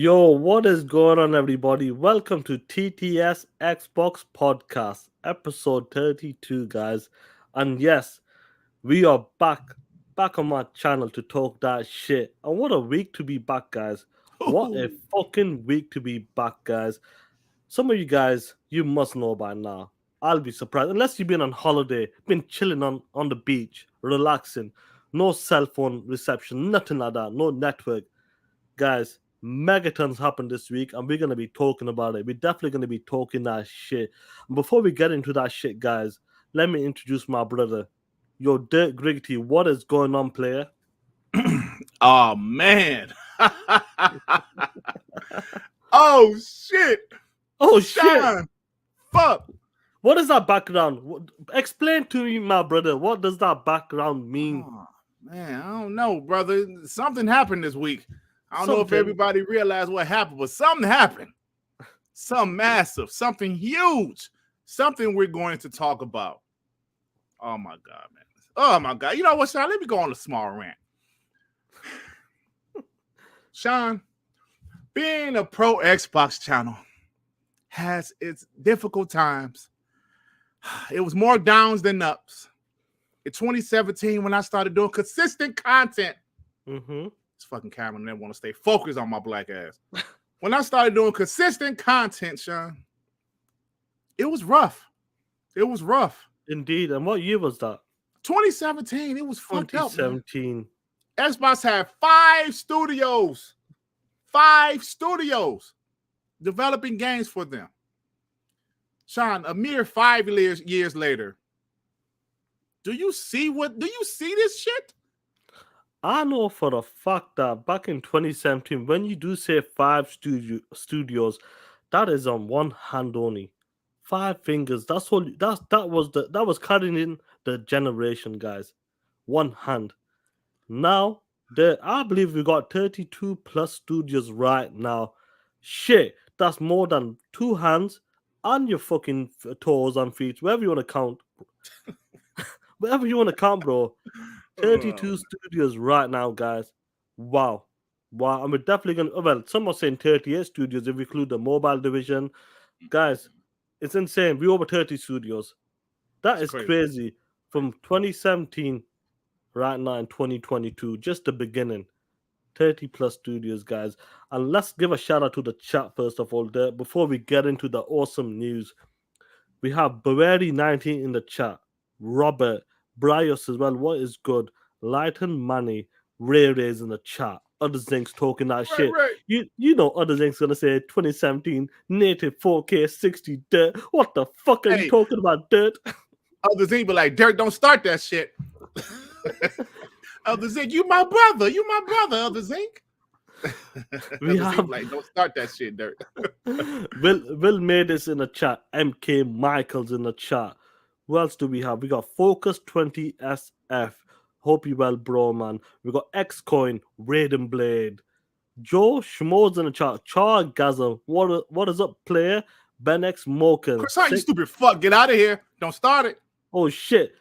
Yo, what is going on, everybody? Welcome to TTS Xbox Podcast, episode 32, guys. And yes, we are back on my channel to talk that shit. And what a week to be back, guys. What a Ooh. fucking week to be back, guys. Some of you guys, you must know by now. I'll be surprised. Unless you've been on holiday, been chilling on the beach, relaxing, no cell phone reception, nothing like that, no network. Guys, megatons happened this week, and we're gonna be talking about it. We're definitely gonna be talking that shit. And before we get into that shit, guys, let me introduce my brother. Yo, Dirk Griggity, what is going on, player? Oh man. Oh shit. Oh shit! Sean. Fuck. What is that background? Explain to me, my brother. What does that background mean? Oh man, I don't know, brother. Something happened this week. I don't know if Something. everybody realized what happened, but something happened. Something massive, something huge, something we're going to talk about. Oh my god, man. Oh my god. You know what, Sean? Let me go on a small rant. Sean, being a pro Xbox channel has its difficult times. It was more downs than ups. In 2017, when I started doing consistent content, this fucking camera never want to stay focused on my black ass. When I started doing consistent content, Sean, it was rough. It was rough. Indeed. And what year was that? 2017, it was fucked up, man. 2017. Xbox had 5 studios. 5 studios developing games for them. Sean, a mere 5 years later, do you see this shit? I know for a fact that back in 2017, when you do say 5 studios, that is on one hand only. 5 fingers. That's all. That was carrying in the generation, guys. One hand. Now, I believe we got 32 plus studios right now. Shit, that's more than 2 hands and your fucking toes and feet, wherever you want to count. Wherever you want to count, bro. 32 studios right now, guys. Wow. Wow. And we're definitely going to, well, some are saying 38 studios if we include the mobile division. Guys, it's insane. We over 30 studios. That is crazy. From 2017 right now in 2022, just the beginning. 30 plus studios, guys. And let's give a shout out to the chat first of all, there, before we get into the awesome news. We have Baveri19 in the chat, Robert, Bryos as well. What is good? Lighten Money, Ray Ray's in the chat. Other Zinks talking that shit. Right. You know Other Zinks gonna say 2017 native 4K 60 dirt. What the fuck are you talking about, dirt? Other Zink be like, Dirk, don't start that shit. Other Zink, you my brother, Other Zink. We have like, don't start that shit, Dirk. Will made this in the chat. MK Michaels in the chat. Who else do we have? We got Focus 20 SF. Hope you well, bro, man. We got Xcoin, Raiden Blade, Joe Schmoes in the chat. Char Gaza. What is up, player? Ben X Moken. Chris, you stupid fuck. Get out of here. Don't start it. Oh shit.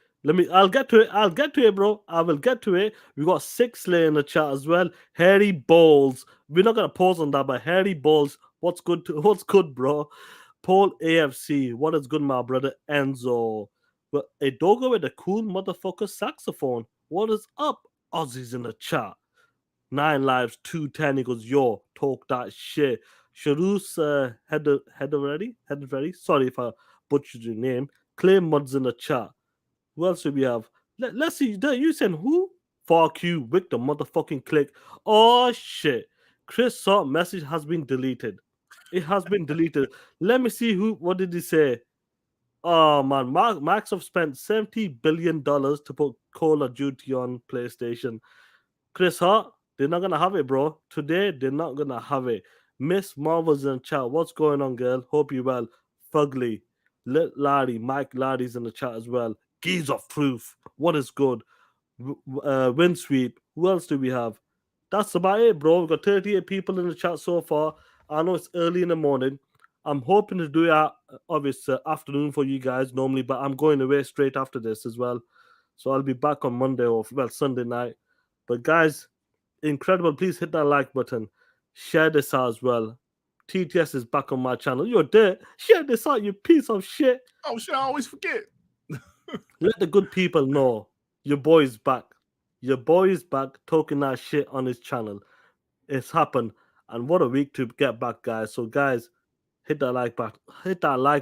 I'll get to it, bro. I will get to it. We got Six Slay in the chat as well. Harry Balls. We're not gonna pause on that, but Harry Balls, what's good, bro? Paul AFC, what is good, my brother? Enzo. But a doggo with a cool motherfucker saxophone. What is up? Aussies in the chat. 9 lives, 210. He goes, yo, talk that shit. Sharus Head ready. Sorry if I butchered your name. Clay Muds in the chat. Who else do we have? Let's see. You said who? Fuck you, Wick the motherfucking click. Oh shit. Chris saw message has been deleted. It has been deleted. Let me see what did he say? Oh man, Microsoft spent $70 billion to put Call of Duty on PlayStation. Chris Hart, they're not gonna have it, bro. Today they're not gonna have it. Miss Marvel's in chat. What's going on, girl? Hope you well. Fugly. Larry, Mike Larry's in the chat as well. Geese of Truth. What is good? Windsweep. Who else do we have? That's about it, bro. We've got 38 people in the chat so far. I know it's early in the morning. I'm hoping to do it obviously afternoon for you guys normally, but I'm going away straight after this as well. So I'll be back on Monday or Sunday night. But guys, incredible. Please hit that like button. Share this out as well. TTS is back on my channel. You're there. Share this out, you piece of shit. Oh shit, I always forget. Let the good people know your boy is back. Your boy is back talking that shit on his channel. It's happened. And what a week to get back, guys. So, guys, hit that like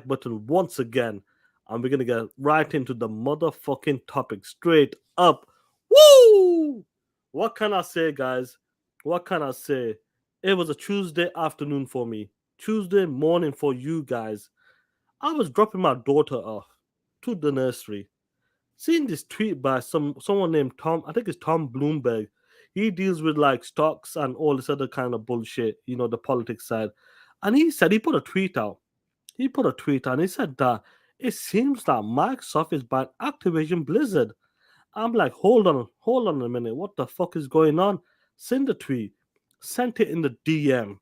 button once again. And we're gonna get right into the motherfucking topic straight up. Woo! What can I say, guys? What can I say? It was a Tuesday afternoon for me. Tuesday morning for you guys. I was dropping my daughter off to the nursery. Seeing this tweet by someone named Tom, I think it's Tom Bloomberg. He deals with like stocks and all this other kind of bullshit, the politics side. And he said he put a tweet out. He put a tweet out and he said that it seems that Microsoft is buying Activision Blizzard. I'm like, hold on a minute. What the fuck is going on? Send the tweet. Sent it in the DM.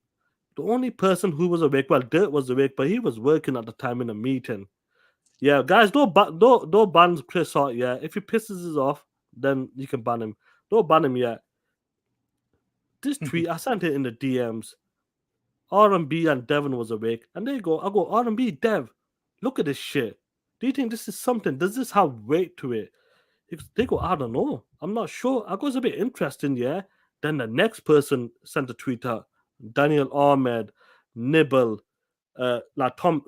The only person who was awake, well, Dirt was awake, but he was working at the time in a meeting. Yeah, guys, don't ban Chris Hart. Yeah, if he pisses us off, then you can ban him. Don't ban him yet. This tweet, I sent it in the DMs. R&B and Devon was awake, and they go, I go, R&B, Dev, look at this shit. Do you think this is something? Does this have weight to it? They go, I don't know. I'm not sure. I go, it's a bit interesting, yeah. Then the next person sent a tweet out. Daniel Ahmed, Nibble, like Tom,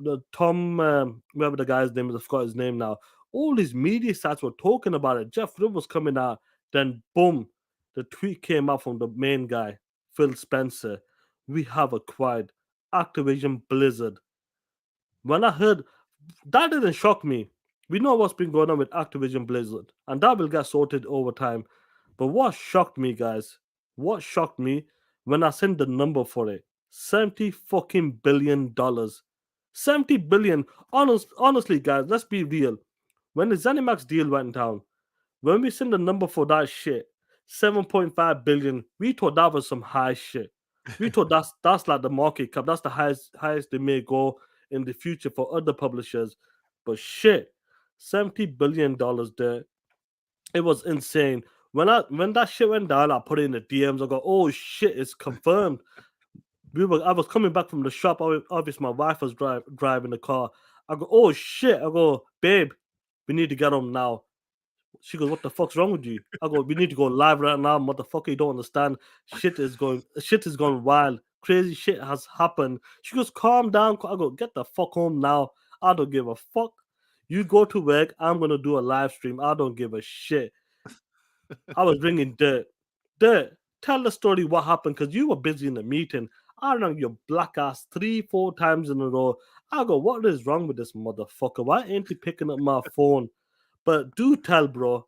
whoever the guy's name is, I forgot his name now. All these media sites were talking about it. Jeff Ribb was coming out. Then boom, the tweet came out from the main guy, Phil Spencer. We have acquired Activision Blizzard. When I heard that, didn't shock me. We know what's been going on with Activision Blizzard, and that will get sorted over time. But what shocked me, guys? What shocked me when I sent the number for it? $70 fucking billion. 70 billion. Honestly, guys, let's be real. When the ZeniMax deal went down, when we sent the number for that shit, 7.5 billion, we thought that was some high shit. We thought that's like the market cap. That's the highest they may go in the future for other publishers. But shit, $70 billion there. It was insane. When that shit went down, I put it in the DMs. I go, oh shit, it's confirmed. I was coming back from the shop. Obviously, my wife was driving the car. I go, oh shit. I go, babe, we need to get home now. She goes, what the fuck's wrong with you? I go, we need to go live right now, motherfucker. You don't understand. Shit is going wild. Crazy shit has happened. She goes, calm down. I go, get the fuck home now. I don't give a fuck. You go to work. I'm gonna do a live stream. I don't give a shit. I was bringing Dirt. Dirt, tell the story what happened because you were busy in the meeting. I rang your black ass 3-4 times in a row. I go, what is wrong with this motherfucker? Why ain't he picking up my phone? But do tell, bro.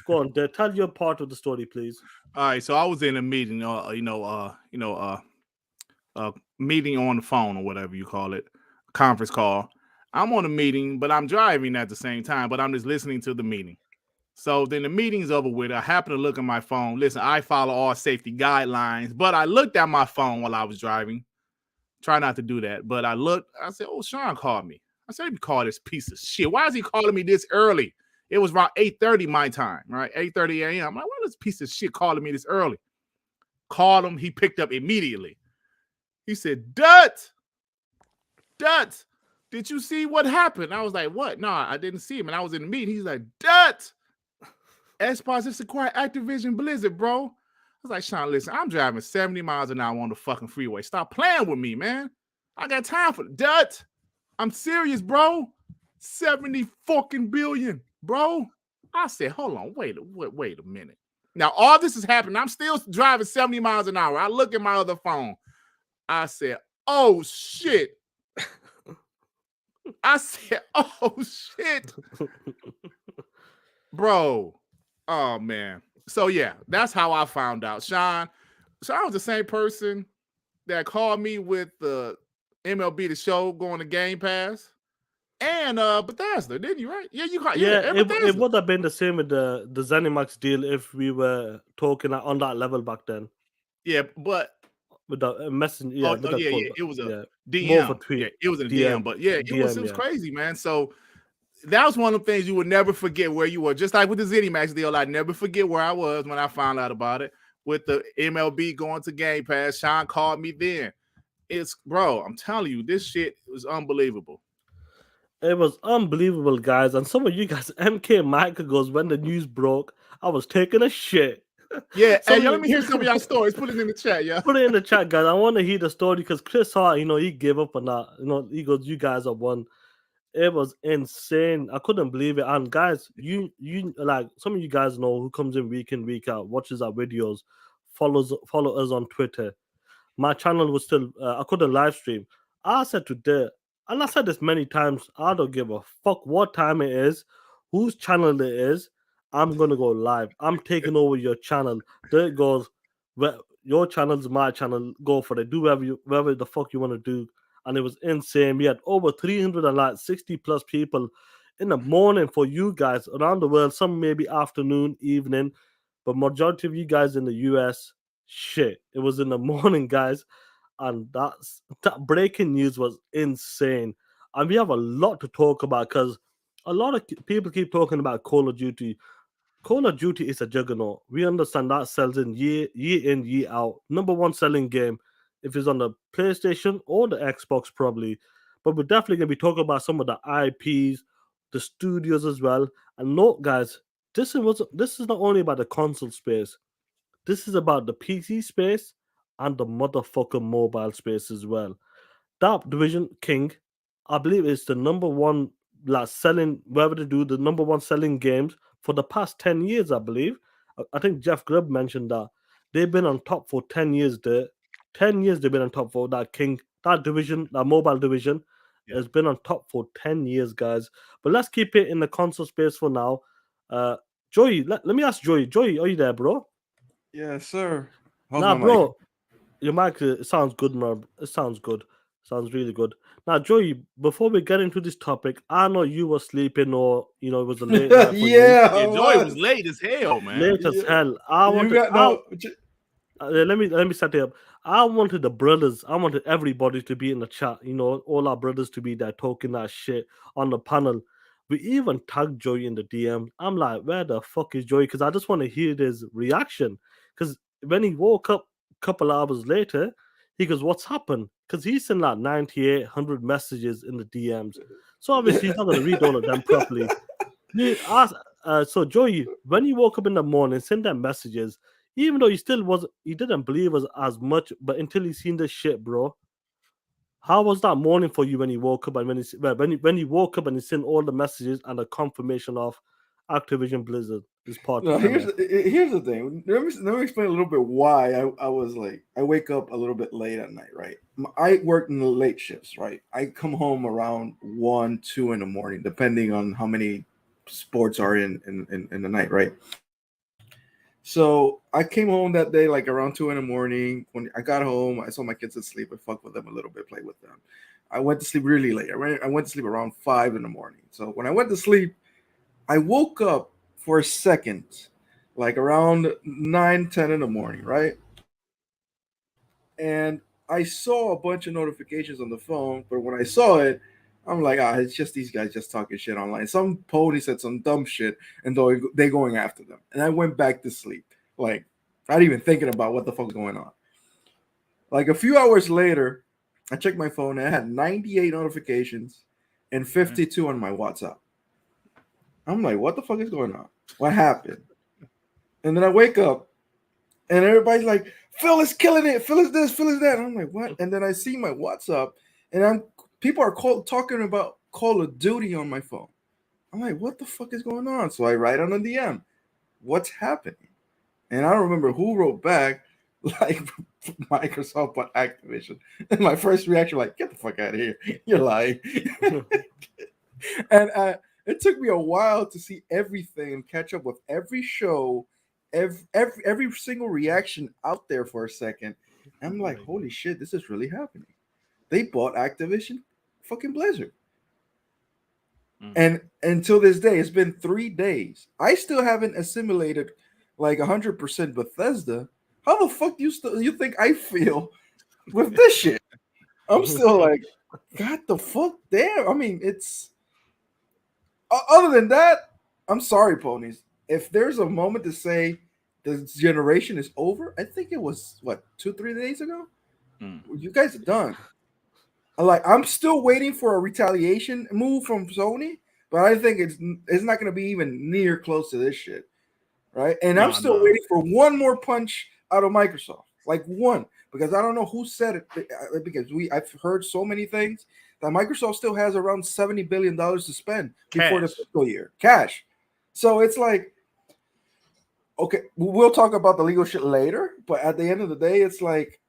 Go on, Dirt. Tell your part of the story, please. All right, so I was in a meeting, meeting on the phone or whatever you call it, conference call. I'm on a meeting, but I'm driving at the same time, but I'm just listening to the meeting. So then the meeting's over with. I happen to look at my phone. Listen, I follow all safety guidelines, but I looked at my phone while I was driving. Try not to do that. But I looked, I said, oh, Sean called me. I said, he called this piece of shit. Why is he calling me this early? It was around 8:30 my time, right? 8:30 a.m. I'm like, why is this piece of shit calling me this early? Called him. He picked up immediately. He said, Dut, did you see what happened? I was like, what? No, I didn't see him. And I was in the meeting. He's like, Dut, Xbox just acquired Activision Blizzard, bro. I was like, Sean, listen, I'm driving 70 miles an hour on the fucking freeway. Stop playing with me, man. I got time for Dut. I'm serious, bro. 70 fucking billion, bro. I said, hold on, wait a minute. Now, all this is happening. I'm still driving 70 miles an hour. I look at my other phone. I said, oh, shit. I said, oh, shit. Bro. Oh, man. So, yeah, that's how I found out. Sean was the same person that called me with the MLB The Show going to GamePass and Bethesda, didn't you, right? Yeah, you called. Yeah, it would have been the same with the ZeniMax deal if we were talking on that level back then. Yeah, but with the message, it was a DM. More of a tweet. Yeah, it was a DM, but yeah, it was crazy, man. So that was one of the things you would never forget where you were. Just like with the ZeniMax deal, I'd never forget where I was when I found out about it. with the MLB going to Game Pass. Sean called me then. It's bro, I'm telling you, this shit was unbelievable. It was unbelievable, guys. And some of you guys, MK Michael goes, when the news broke, I was taking a shit. Yeah, hey, Some of y'all, let me you, hear some of y'all stories. Put it in the chat, yeah. put it in the chat, guys. I want to hear the story because Chris Hart, he gave up on that. He goes, "You guys are one." It was insane. I couldn't believe it. And guys, you like some of you guys know who comes in week out, watches our videos, follow us on Twitter. My channel was still I couldn't live stream. I said today, and I said this many times, I don't give a fuck what time it is, whose channel it is. I'm gonna go live. I'm taking over your channel. There it goes. Your channel's my channel. Go for it. Do whatever the fuck you want to do. And it was insane. We had over 360 plus people in the morning for you guys around the world. Some maybe afternoon, evening, but majority of you guys in the US, shit, it was in the morning, guys. And that breaking news was insane. And we have a lot to talk about because a lot of people keep talking about Call of Duty. Call of Duty is a juggernaut. We understand that sells year in, year out. Number one selling game if it's on the PlayStation or the Xbox, probably. But we're definitely gonna be talking about some of the IPs, the studios as well. And note, guys, this is not only about the console space. This is about the PC space and the motherfucking mobile space as well. That Division King, I believe, is the number one like selling wherever they do the number one selling games for the past 10 years. I believe. I think Jeff Grubb mentioned that they've been on top for 10 years. There, 10 years they've been on top for that King. That division, that mobile division, Yeah. has been on top for 10 years, guys. But let's keep it in the console space for now. Joey, let me ask Joey. Joey, are you there, bro? Yes, sir. How's Nah, my mic? bro, your mic it sounds good, man. It sounds good. Sounds really good. Now, Joey, before we get into this topic, I know you were sleeping or it was a late night for you. Yeah, I Yeah, Joey was was. late as hell, man. Late as Yeah, hell. you got no. Let me set it up. I wanted the brothers. I wanted everybody to be in the chat. All our brothers to be there talking that shit on the panel. We even tagged Joey in the DM. I'm like, where the fuck is Joey? Because I just want to hear his reaction. Because when he woke up a couple hours later, he goes, "What's happened?" Because he sent like 98, 100 messages in the DMs. So obviously he's not going to read all of them properly. You ask, so Joey, when you woke up in the morning, send them messages, even though he didn't believe us as much, but until he seen this shit, bro. How was that morning for you when you woke up and when you woke up and you sent all the messages and the confirmation of Activision Blizzard is part No, here's owner? here's the thing. Let me explain a little bit why I was like I wake up a little bit late at night, right? I work in the late shifts, right? I come home around 1, 2 in the morning, depending on how many sports are in the night, right? So I came home that day like around 2 in the morning. When I got home, I saw my kids asleep. I fucked with them a little bit, played with them. I went to sleep really late. I went to sleep around 5 in the morning. So when I went to sleep, I woke up for a second, like around 9, 10 in the morning, right? And I saw a bunch of notifications on the phone, but when I saw it, I'm like, it's just these guys just talking shit online. Some pony said some dumb shit, and they going after them. And I went back to sleep, like not even thinking about what the fuck is going on. Like a few hours later, I checked my phone and I had 98 notifications and Mm. 52 on my WhatsApp. I'm like, what the fuck is going on? What happened? And then I wake up and everybody's like, Phil is killing it. Phil is this, Phil is that. And I'm like, what? And then I see my WhatsApp and people are talking about Call of Duty on my phone. I'm like, what the fuck is going on? So I write on a DM, what's happening? And I don't remember who wrote back, like Microsoft but Activision. And my first reaction, like, get the fuck out of here. You're lying. And it took me a while to see everything and catch up with every show, every single reaction out there for a second. I'm like, holy shit, this is really happening. They bought Activision, fucking Blizzard. Mm. And until this day, it's been 3 days. I still haven't assimilated like 100% Bethesda. How the fuck do you think I feel with this shit? I'm still like, God the fuck damn. I mean, it's other than that, I'm sorry, ponies. If there's a moment to say this generation is over. I think it was what 2-3 days ago. You guys are done. Like I'm still waiting for a retaliation move from Sony, but I think it's not going to be even near close to this shit, right? And I'm No, still no. waiting for one more punch out of Microsoft, like one, because I don't know who said it. Because I've heard so many things that Microsoft still has around $70 billion to spend before the Cash. fiscal year, cash. So it's like, okay, we'll talk about the legal shit later, but at the end of the day, it's like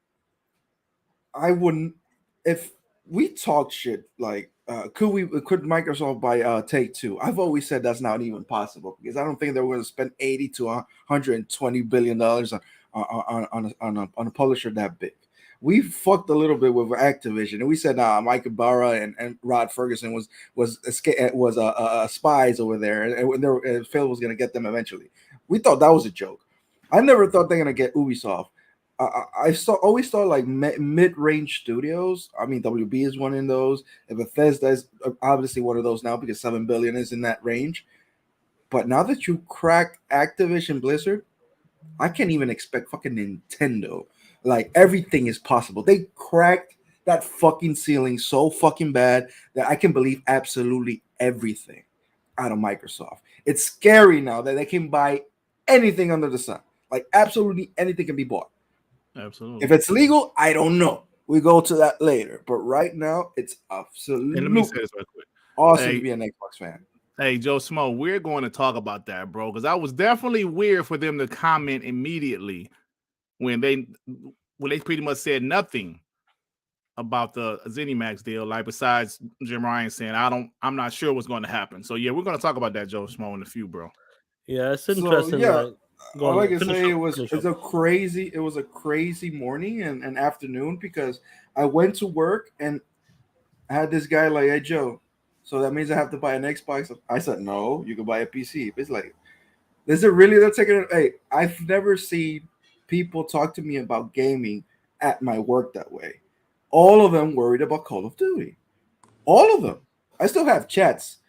I wouldn't if we talk shit like could Microsoft buy Take Two? I've always said that's not even possible because I don't think they're going to spend 80 to 120 billion dollars on a publisher that big. We fucked a little bit with Activision, and we said, "Nah, Mike Ibarra and Rod Ferguson was spies over there, and Phil was going to get them eventually." We thought that was a joke. I never thought they're going to get Ubisoft. Always thought like mid-range studios. I mean, WB is one in those. And Bethesda is obviously one of those now because 7 billion is in that range. But now that you cracked Activision Blizzard, I can't even expect fucking Nintendo. Like everything is possible. They cracked that fucking ceiling so fucking bad that I can believe absolutely everything out of Microsoft. It's scary now that they can buy anything under the sun. Like absolutely anything can be bought. Absolutely. If it's legal, I don't know. We go to that later. But right now, it's And let me say absolutely this real quick. awesome Hey, to be an Xbox fan. hey, Joe Smo, we're going to talk about that, bro, because that was definitely weird for them to comment immediately when they pretty much said nothing about the ZeniMax deal, like besides Jim Ryan saying, I'm not sure what's going to happen. So yeah, we're going to talk about that, Joe Smo, in a few, bro. Yeah, it's So interesting. yeah, Like, go all I on, can finish say up, finish up. it was a crazy morning and afternoon because I went to work and I had this guy like, "Hey Joe, so that means I have to buy an Xbox." I said, "No, you can buy a PC." It's like, is it really they're taking it? Hey, I've never seen people talk to me about gaming at my work that way. All of them worried about Call of Duty. All of them. I still have chats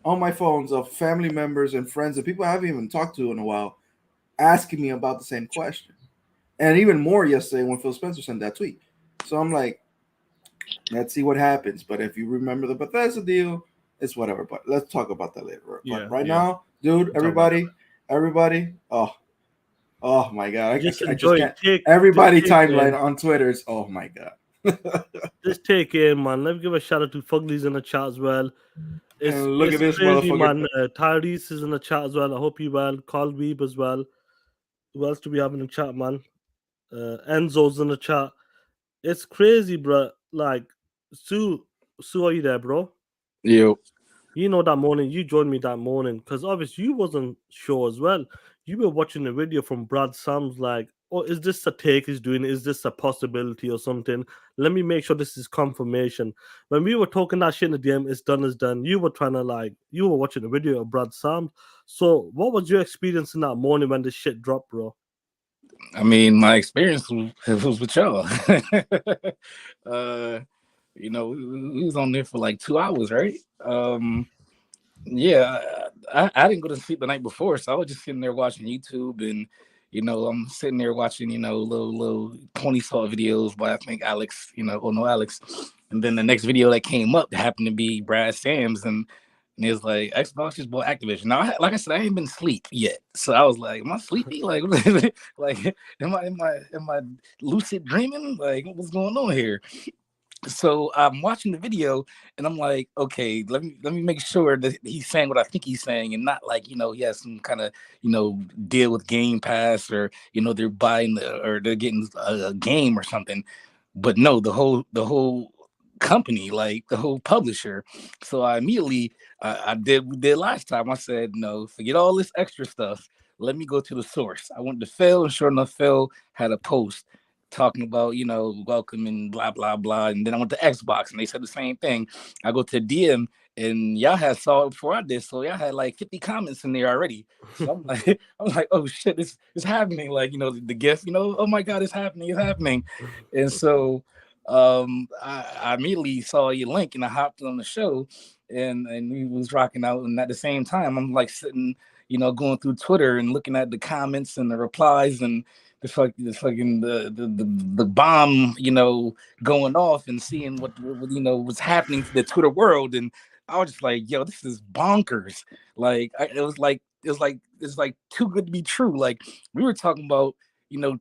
on my phones of family members and friends and people I haven't even talked to in a while asking me about the same question. And even more yesterday when Phil Spencer sent that tweet. So I'm like, let's see what happens. But if you remember the Bethesda deal, it's whatever. But let's talk about that later. Yeah, But right yeah. now, dude, We'll talk about everybody, oh my god, Just I just enjoy can't. it. Just Everybody take it in. timeline on Twitter is oh my god. Just take it in, man. Let me give a shout out to Fuglies in the chat as well. And look at It's this crazy, motherfucker. man. Tyrese is in the chat as well. I hope you well. Carl Weeb as well. Who else do we have in the chat, man? Enzo's in the chat. It's crazy, bro. Like, Sue, are you there, bro? You. You know that morning you joined me that morning because obviously you wasn't sure as well. You were watching a video from Brad Sams like, oh, is this a take he's doing? Is this a possibility or something? Let me make sure this is confirmation. When we were talking that shit in the DM, it's done is done. You were trying to like, you were watching a video of Brad Sams. So what was your experience in that morning when this shit dropped, bro? I mean, my experience was with y'all. We was on there for like 2 hours, right? Yeah, I didn't go to sleep the night before, so I was just sitting there watching YouTube, and I'm sitting there watching little Tony Saw videos by I think Alex, no Alex, and then the next video that came up happened to be Brad Sams, and it was like Xbox just bought Activision. Now, like I said, I ain't been asleep yet, so I was like, "Am I sleepy? Like, like, am I lucid dreaming? Like, what's going on here?" So I'm watching the video and I'm like, okay, let me make sure that he's saying what I think he's saying and not like, he has some kind of, deal with GamePass or, they're buying or they're getting a game or something. But no, the whole company, like the whole publisher. So I immediately I did we did last time. I said, no, forget all this extra stuff. Let me go to the source. I went to Phil, and sure enough, Phil had a post talking about, welcome and blah, blah, blah. And then I went to Xbox and they said the same thing. I go to DM and y'all had saw it before I did. So y'all had like 50 comments in there already. So I'm like, oh shit, this is happening. Like, the gift, oh my God, it's happening. And so I immediately saw your link and I hopped on the show and we was rocking out. And at the same time, I'm like sitting, going through Twitter and looking at the comments and the replies and the bomb, going off and seeing what what's happening to the Twitter world, and I was just like, yo, this is bonkers. Like it's like too good to be true. Like we were talking about,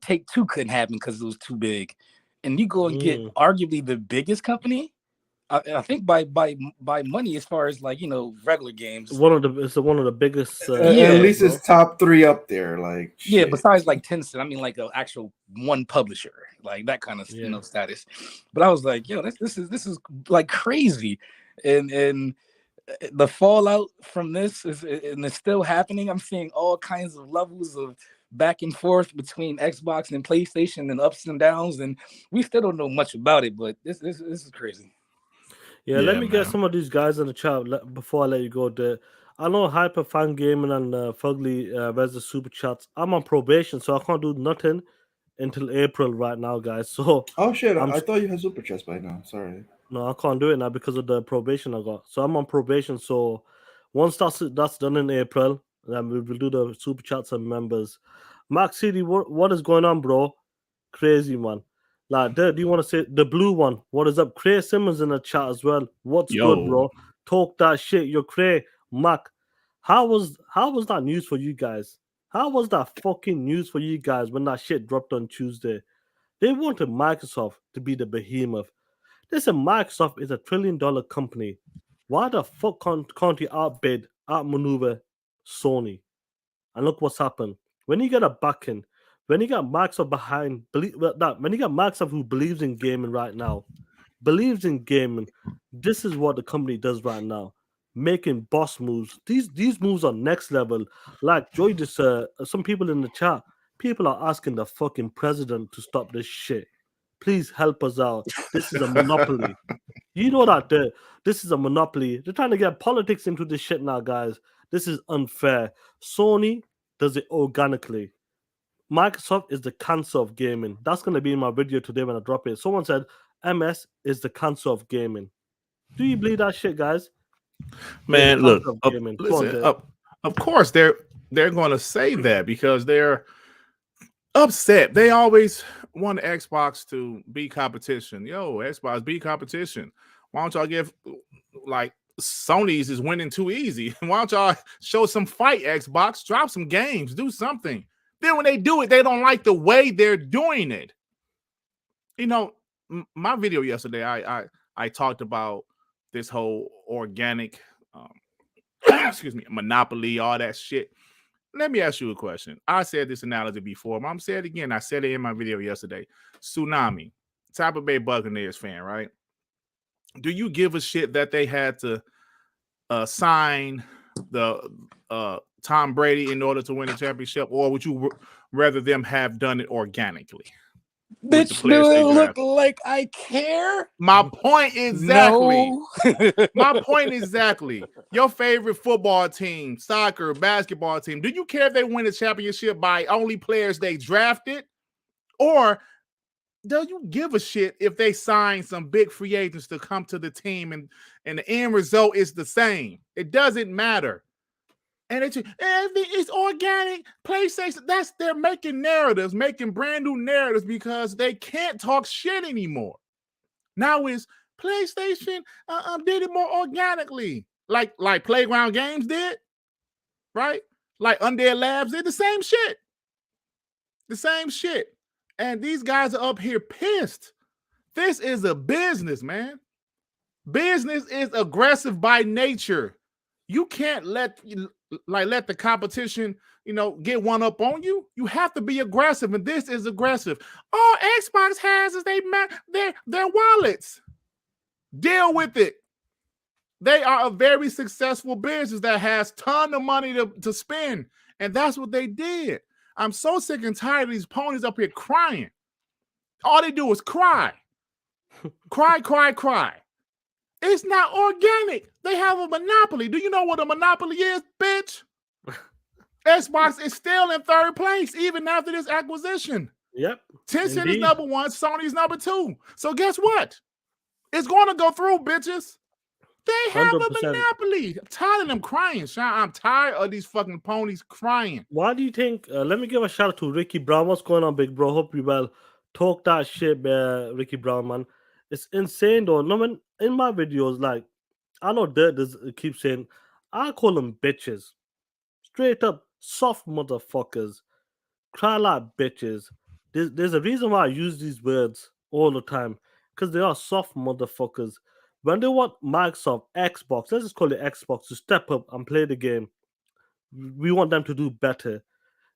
Take Two couldn't happen because it was too big, and you go and get arguably the biggest company. I think by money as far as like regular games. It's one of the biggest. At least it's top 3 up there. Like shit. Besides like Tencent, I mean like an actual one publisher, like that kind of status. But I was like, yo, this is like crazy, and the fallout from this is still happening. I'm seeing all kinds of levels of back and forth between Xbox and PlayStation and ups and downs, and we still don't know much about it. But this is crazy. Yeah, let me get some of these guys in the chat before I let you go. I know Hyper Fan Gaming and Fugly where's the super chats. I'm on probation, so I can't do nothing until April right now, guys. So shit, I thought you had super chats by now. Sorry. No, I can't do it now because of the probation I got. So I'm on probation. So once that's done in April, then we will do the super chats and members. Max City, what is going on, bro? Crazy, man. Like, do you want to say the blue one? What is up? Cray Simmons in the chat as well. What's good, bro? Talk that shit. You're Cray. Mac, how was that news for you guys? How was that fucking news for you guys when that shit dropped on Tuesday? They wanted Microsoft to be the behemoth. Listen, Microsoft is $1 trillion company. Why the fuck can't you outmaneuver Sony? And look what's happened. When you get a backing, when you got Microsoft behind, when you got Microsoft who believes in gaming right now, this is what the company does right now. Making boss moves. These moves are next level. Like Joy just some people in the chat, people are asking the fucking president to stop this shit. Please help us out. This is a monopoly. You know that this is a monopoly. They're trying to get politics into this shit now, guys. This is unfair. Sony does it organically. Microsoft is the cancer of gaming. That's going to be in my video today when I drop it. Someone said MS is the cancer of gaming. Do you believe that shit, guys? Man, look, of course they're going to say that because they're upset. They always want Xbox to be competition. Yo, Xbox be competition. Why don't y'all give, like, Sony's is winning too easy. Why don't y'all show some fight, Xbox? Drop some games, do something. Then when they do it, they don't like the way they're doing it. My video yesterday, I talked about this whole organic, monopoly, all that shit. Let me ask you a question. I said this analogy before, but I'm saying it again. I said it in my video yesterday. Tsunami, Tampa Bay Buccaneers fan, right? Do you give a shit that they had to sign the Tom Brady in order to win the championship, or would you rather them have done it organically? Bitch, do it look like I care? My point exactly. No. My point exactly. Your favorite football team, soccer, basketball team, do you care if they win the championship by only players they drafted? Or do you give a shit if they sign some big free agents to come to the team and the end result is the same? It doesn't matter. And it's organic. PlayStation, they're making narratives, making brand new narratives because they can't talk shit anymore. Now is PlayStation did it more organically, like Playground Games did, right? Like Undead Labs did the same shit. The same shit. And these guys are up here pissed. This is a business, man. Business is aggressive by nature. You can't let the competition, get one up on you. You have to be aggressive, and this is aggressive. All Xbox has is their wallets. Deal with it. They are a very successful business that has a ton of money to spend, and that's what they did. I'm so sick and tired of these ponies up here crying. All they do is cry. Cry. It's not organic. They have a monopoly. Do you know what a monopoly is, bitch? Xbox is still in third place, even after this acquisition. Yep. Tencent is number 1, Sony's number 2. So guess what? It's going to go through, bitches. They have a 100%. monopoly. I'm tired of them crying, Sean. I'm tired of these fucking ponies crying. Why do you think? Let me give a shout out to Ricky Brown. What's going on, big bro? Hope you well. Talk that shit, Ricky Brown, man. It's insane, though. No, man, in my videos, like, I know Dirt keeps saying, I call them bitches. Straight up, soft motherfuckers. Cry like bitches. There's a reason why I use these words all the time. Because they are soft motherfuckers. When they want Microsoft, Xbox, let's just call it Xbox, to step up and play the game, we want them to do better.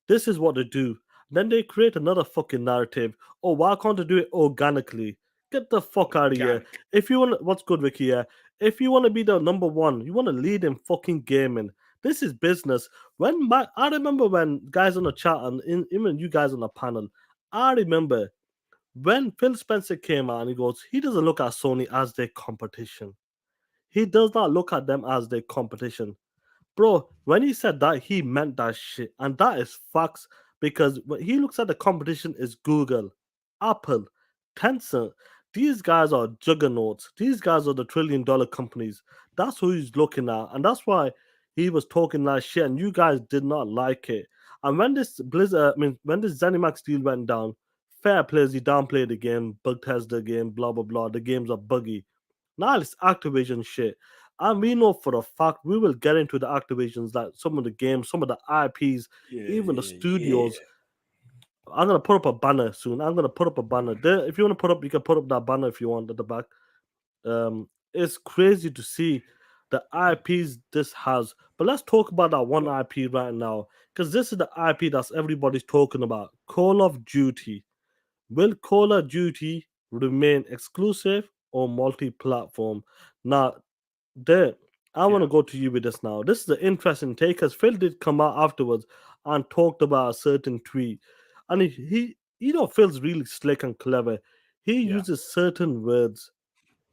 This is what they do. Then they create another fucking narrative. Oh, why can't they do it organically? Get the fuck out of here. If you want, what's good, Ricky? Yeah. If you want to be the number one, you want to lead in fucking gaming. This is business. I remember when guys on the chat and even you guys on the panel, I remember when Phil Spencer came out and he goes, he doesn't look at Sony as their competition. He does not look at them as their competition. Bro, when he said that, he meant that shit. And that is facts because when he looks at the competition is Google, Apple, Tencent. These guys are juggernauts. These guys are the $1 trillion companies. That's who he's looking at. And that's why he was talking that shit and you guys did not like it. And when this when this ZeniMax deal went down, fair players, he downplayed the game, bug test the game, blah, blah, blah. The games are buggy. Now it's Activision shit. And we know for a fact we will get into the Activisions, like some of the games, some of the IPs, even the studios. I'm gonna put up a banner soon. I'm gonna put up a banner. There, if you want to put up, you can put up that banner if you want at the back. It's crazy to see the IPs this has. But let's talk about that one IP right now. Because this is the IP that's everybody's talking about. Call of Duty. Will Call of Duty remain exclusive or multi-platform? Now, there, I want to go to you with this now. This is an interesting take because Phil did come out afterwards and talked about a certain tweet. And he Phil's really slick and clever. He uses certain words.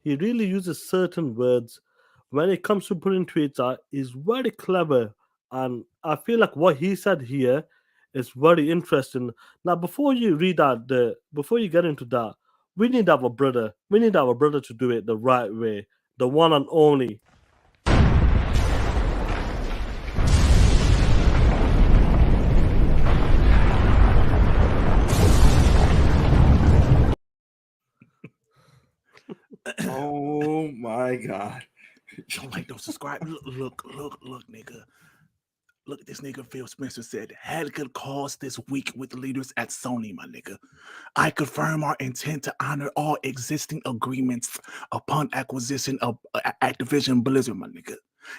He really uses certain words when it comes to putting tweets out. Is very clever, and I feel like what he said here is very interesting. Now, before you read that, before you get into that, we need our brother. We need our brother to do it the right way, the one and only. Oh my god. Don't like, don't subscribe. Look, nigga. Look at this nigga. Phil Spencer said, had good calls this week with leaders at Sony, my nigga. I confirm our intent to honor all existing agreements upon acquisition of Activision Blizzard, my nigga.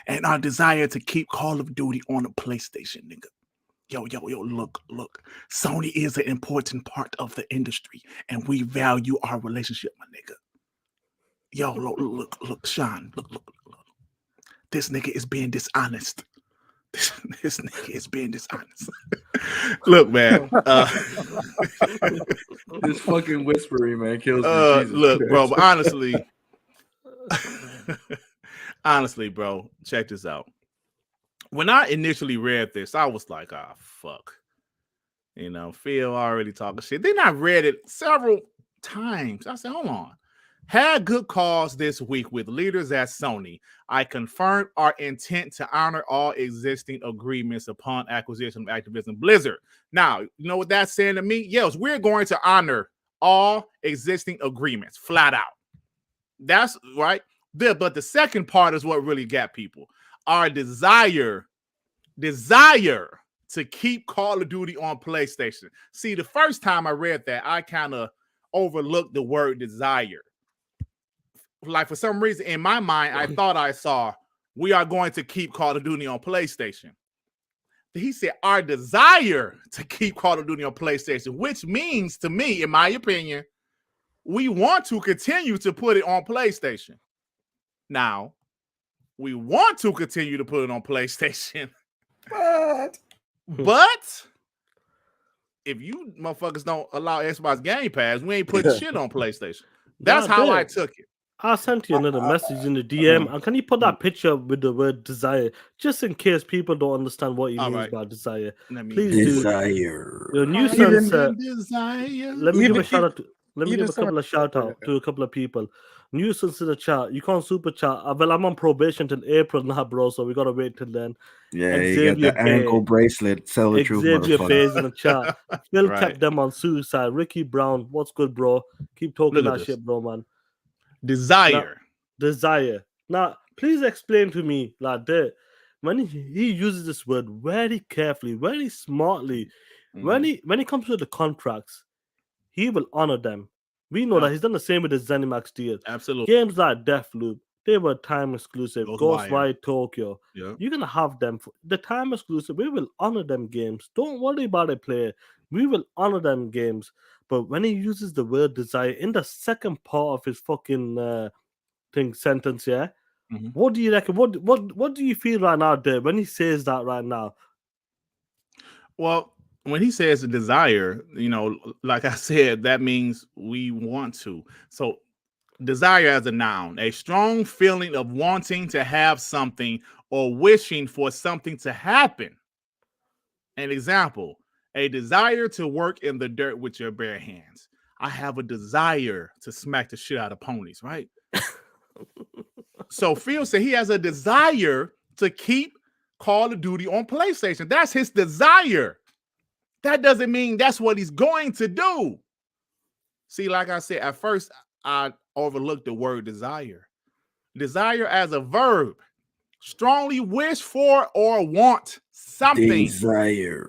And our desire to keep Call of Duty on a PlayStation, nigga. Yo, look. Sony is an important part of the industry, and we value our relationship, my nigga. Yo, look, Sean, look. This nigga is being dishonest. This nigga is being dishonest. Look, man. This fucking whispering, man, kills me. Look, bro, but honestly, bro, check this out. When I initially read this, I was like, fuck. Phil already talking shit. Then I read it several times. I said, hold on. Had good calls this week with leaders at Sony. I confirmed our intent to honor all existing agreements upon acquisition of Activision Blizzard. Now, you know what that's saying to me? Yes, we're going to honor all existing agreements, flat out. That's right. But the second part is what really got people. Our desire to keep Call of Duty on PlayStation. See, the first time I read that, I kind of overlooked the word desire. Like, for some reason, in my mind, I thought I saw, we are going to keep Call of Duty on PlayStation. He said, our desire to keep Call of Duty on PlayStation, which means, to me, in my opinion, we want to continue to put it on PlayStation. Now, we want to continue to put it on PlayStation. But if you motherfuckers don't allow Xbox GamePass, we ain't putting shit on PlayStation. That's how I took it. I sent you another message in the DM. And can you put that picture with the word desire, just in case people don't understand what he means by desire? Please desire. do. Your new sense. Let me give a shout out to. Let me Even give a summer. couple of shout out to a couple of people. Nuisance in the chat. You can't super chat. Well, I'm on probation till April now, bro. So we gotta wait till then. Yeah, you got Xavier the ankle Bay. bracelet. Sell the truth, Xavier motherfucker. Bay's in the chat. Phil Right. kept them on suicide. Ricky Brown, what's good, bro? Keep talking Look at that this. shit, bro, man. Desire. Desire. Now, please explain to me like that. When he uses this word very carefully, very smartly, when he comes to the contracts, he will honor them. We know that he's done the same with the ZeniMax deal. Absolutely. Games like Deathloop, they were time exclusive. Ghostwire. Ghostwire Tokyo. Yeah. You're gonna have them for the time exclusive. We will honor them games. Don't worry about it, player. We will honor them games. But when he uses the word desire in the second part of his fucking sentence, yeah. Mhm. What do you reckon? What do you feel right now, Dave, when he says that right now? Well, when he says a desire, like I said, that means we want to. So desire as a noun, a strong feeling of wanting to have something or wishing for something to happen. An example, a desire to work in the dirt with your bare hands. I have a desire to smack the shit out of ponies, right? So Phil said he has a desire to keep Call of Duty on PlayStation. That's his desire. That doesn't mean that's what he's going to do. See, like I said, at first I overlooked the word desire. Desire as a verb. Strongly wish for or want something. Desire.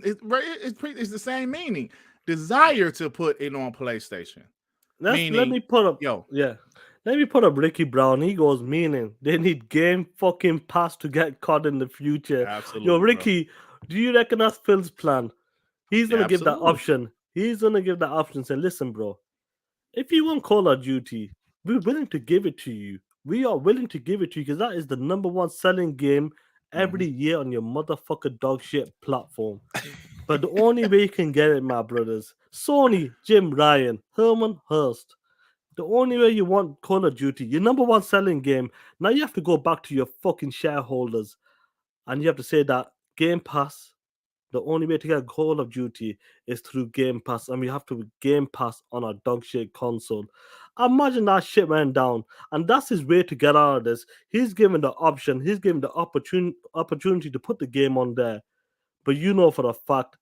It's the same meaning. Desire to put it on PlayStation. Let Meaning, me put up. yo. Yeah. Let me put up Ricky Brown. He goes, meaning they need Game fucking Pass to get caught in the future. Absolutely. Yo, bro. Ricky, do you reckon that's Phil's plan? He's gonna give that Absolutely. option. He's gonna give that option. Say, listen, bro, if you want Call of Duty, we're willing to give it to you. We are willing to give it to you because that is the #1 selling game every year on your motherfucker dog shit platform. But the only way you can get it, my brothers, Sony, Jim Ryan, Herman Hurst. The only way you want Call of Duty, your #1 selling game, now you have to go back to your fucking shareholders and you have to say that Game Pass, the only way to get Call of Duty is through Game Pass, and we have to Game Pass on our dog shit console. Imagine that shit went down, and that's his way to get out of this. He's given the option, he's given the opportunity to put the game on there. But you know for a fact,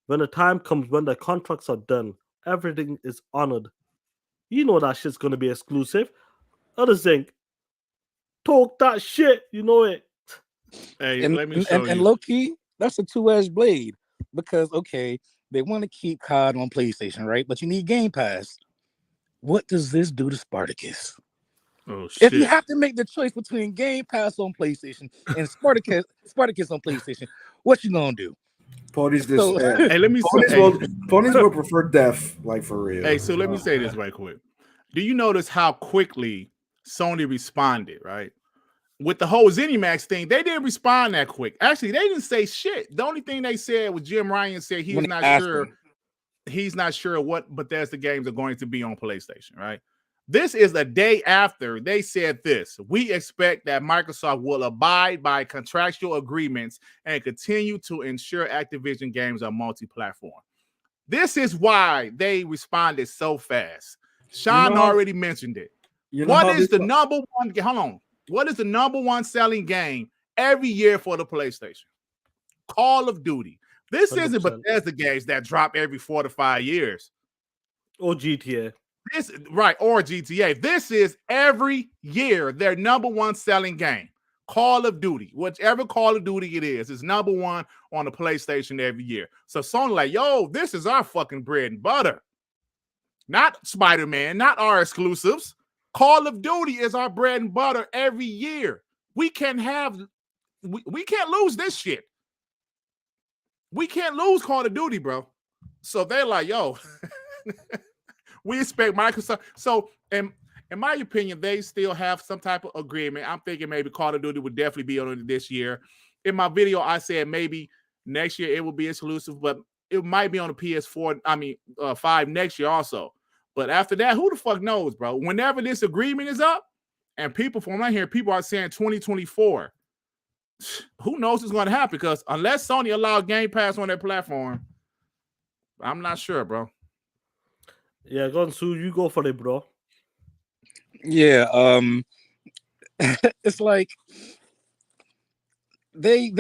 when the time comes, when the contracts are done, everything is honored. You know that shit's gonna be exclusive. Others think, talk that shit, you know it. Hey, And let me show you. low key, that's a two-edged blade because okay, they want to keep COD on PlayStation, right? But you need Game Pass. What does this do to Spartacus? Oh shit! If you have to make the choice between Game Pass on PlayStation and Spartacus on PlayStation, what you gonna do? Ponies this. So- Hey, let me Ponies, say. ponies will prefer death, like for real. Hey, so let me say this right quick. Do you notice how quickly Sony responded, right? With the whole ZeniMax thing, they didn't respond that quick. Actually, they didn't say shit. The only thing they said was Jim Ryan said he's When he not asked sure. him. He's not sure what Bethesda games are going to be on PlayStation, right? This is a day after they said this. We expect that Microsoft will abide by contractual agreements and continue to ensure Activision games are multi-platform. This is why they responded so fast. Sean already mentioned it. What is the number one? Hold on. What is the #1 selling game every year for the PlayStation? Call of Duty. This 100%. isn't Bethesda games that drop every 4 to 5 years. Or GTA. This right, or GTA. This is every year their #1 selling game. Call of Duty, whichever Call of Duty it is #1 on the PlayStation every year. So Sony like, yo, this is our fucking bread and butter. Not Spider-Man, not our exclusives. Call of Duty is our bread and butter every year. We can't lose this shit. We can't lose Call of Duty, bro. So they're like, yo, we expect Microsoft. So, in my opinion, they still have some type of agreement. I'm thinking maybe Call of Duty would definitely be on it this year. In my video, I said maybe next year it will be exclusive, but it might be on the PS4, 5 next year also. But after that, who the fuck knows, bro? Whenever this agreement is up, and people from right here, people are saying 2024. Who knows what's going to happen? Because unless Sony allows Game Pass on their platform, I'm not sure, bro. Yeah, go on, Sue. You go for it, bro. Yeah, it's like they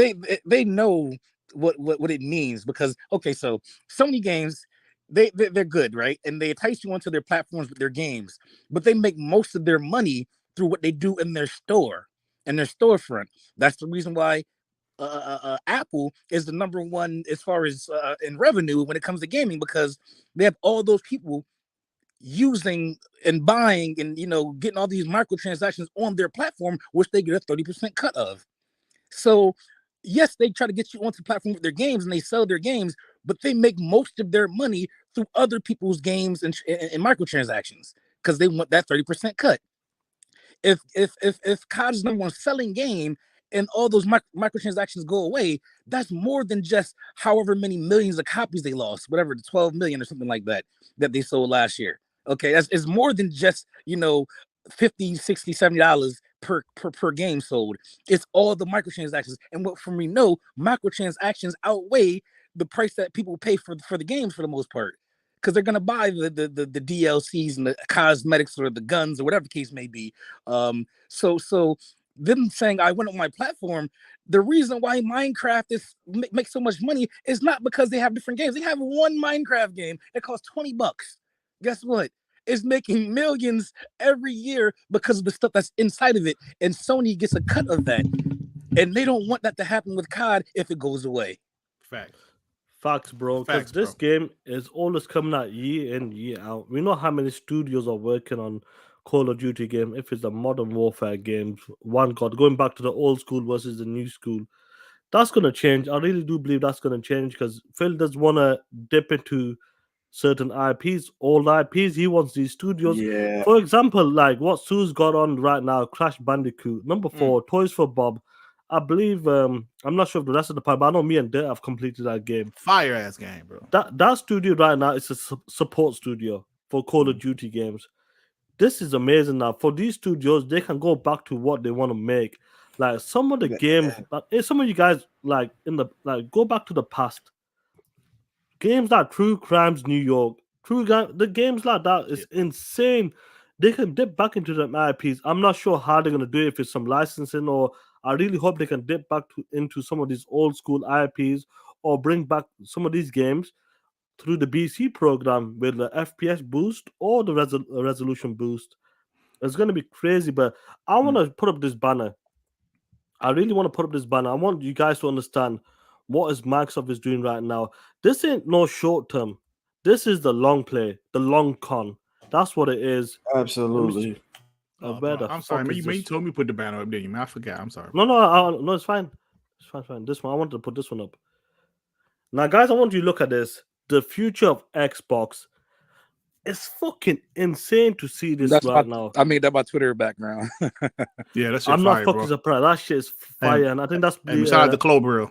they know what it means because okay, so Sony games they're good, right? And they entice you onto their platforms with their games, but they make most of their money through what they do in their store and their storefront. That's the reason why Apple is the number one as far as in revenue when it comes to gaming because they have all those people using and buying and getting all these microtransactions on their platform, which they get a 30% cut of. So, yes, they try to get you onto the platform with their games and they sell their games, but they make most of their money through other people's games and microtransactions because they want that 30% cut. If COD is number one selling game and all those microtransactions go away, that's more than just however many millions of copies they lost, whatever, the 12 million or something like that they sold last year. Okay, that's it's more than just 50, 60, $70 per game sold. It's all the microtransactions. And what from we know, microtransactions outweigh the price that people pay for the games for the most part. Because they're gonna buy the DLCs and the cosmetics or the guns or whatever the case may be. So them saying I went on my platform, the reason why Minecraft is makes so much money is not because they have different games. They have one Minecraft game that costs $20. Guess what? It's making millions every year because of the stuff that's inside of it, and Sony gets a cut of that. And they don't want that to happen with COD if it goes away. Facts. Facts, bro. Because Facts, this bro. game is always coming out year in, year out. We know how many studios are working on Call of Duty game. If it's a Modern Warfare game, one God, going back to the old school versus the new school, that's gonna change. I really do believe that's gonna change because Phil does want to dip into certain IPs, old IPs. He wants these studios. Yeah, For example, like what Sue's got on right now, Crash Bandicoot. Number Mm. 4, Toys for Bob. I believe I'm not sure of the rest of the part, but I know me and Dirt have completed that game. Fire ass game, bro. That studio right now is a support studio for Call of Mm. Duty games. This is amazing now. For these studios, they can go back to what they want to make. Like some of the yeah, games, some of you guys like in the go back to the past. Games like True Crimes New York, the games like that Yeah. is insane. They can dip back into them IPs. I'm not sure how they're gonna do it if it's some licensing or I really hope they can dip back into some of these old school IPs or bring back some of these games through the BC program with the FPS boost or the resolution boost. It's gonna be crazy, but I want Mm. to put up this banner. I really want to put up this banner. I want you guys to understand what is Microsoft is doing right now. This ain't no short term. This is the long play, the long con. That's what it is. Let me. absolutely. Oh, Where bro. the I'm sorry, fuck man. is You this? told me to put the banner up, didn't you, man? I forgot. I'm sorry, No, bro. no, it's fine. It's fine, fine. This one, I wanted to put this one up. Now, guys, I want you to look at this. The future of Xbox. It's fucking insane to see this That's right now. I made that my Twitter background. Yeah, that shit I'm not fire, fucking bro. surprised. That shit is fire, and I think that's And shout out to Clover.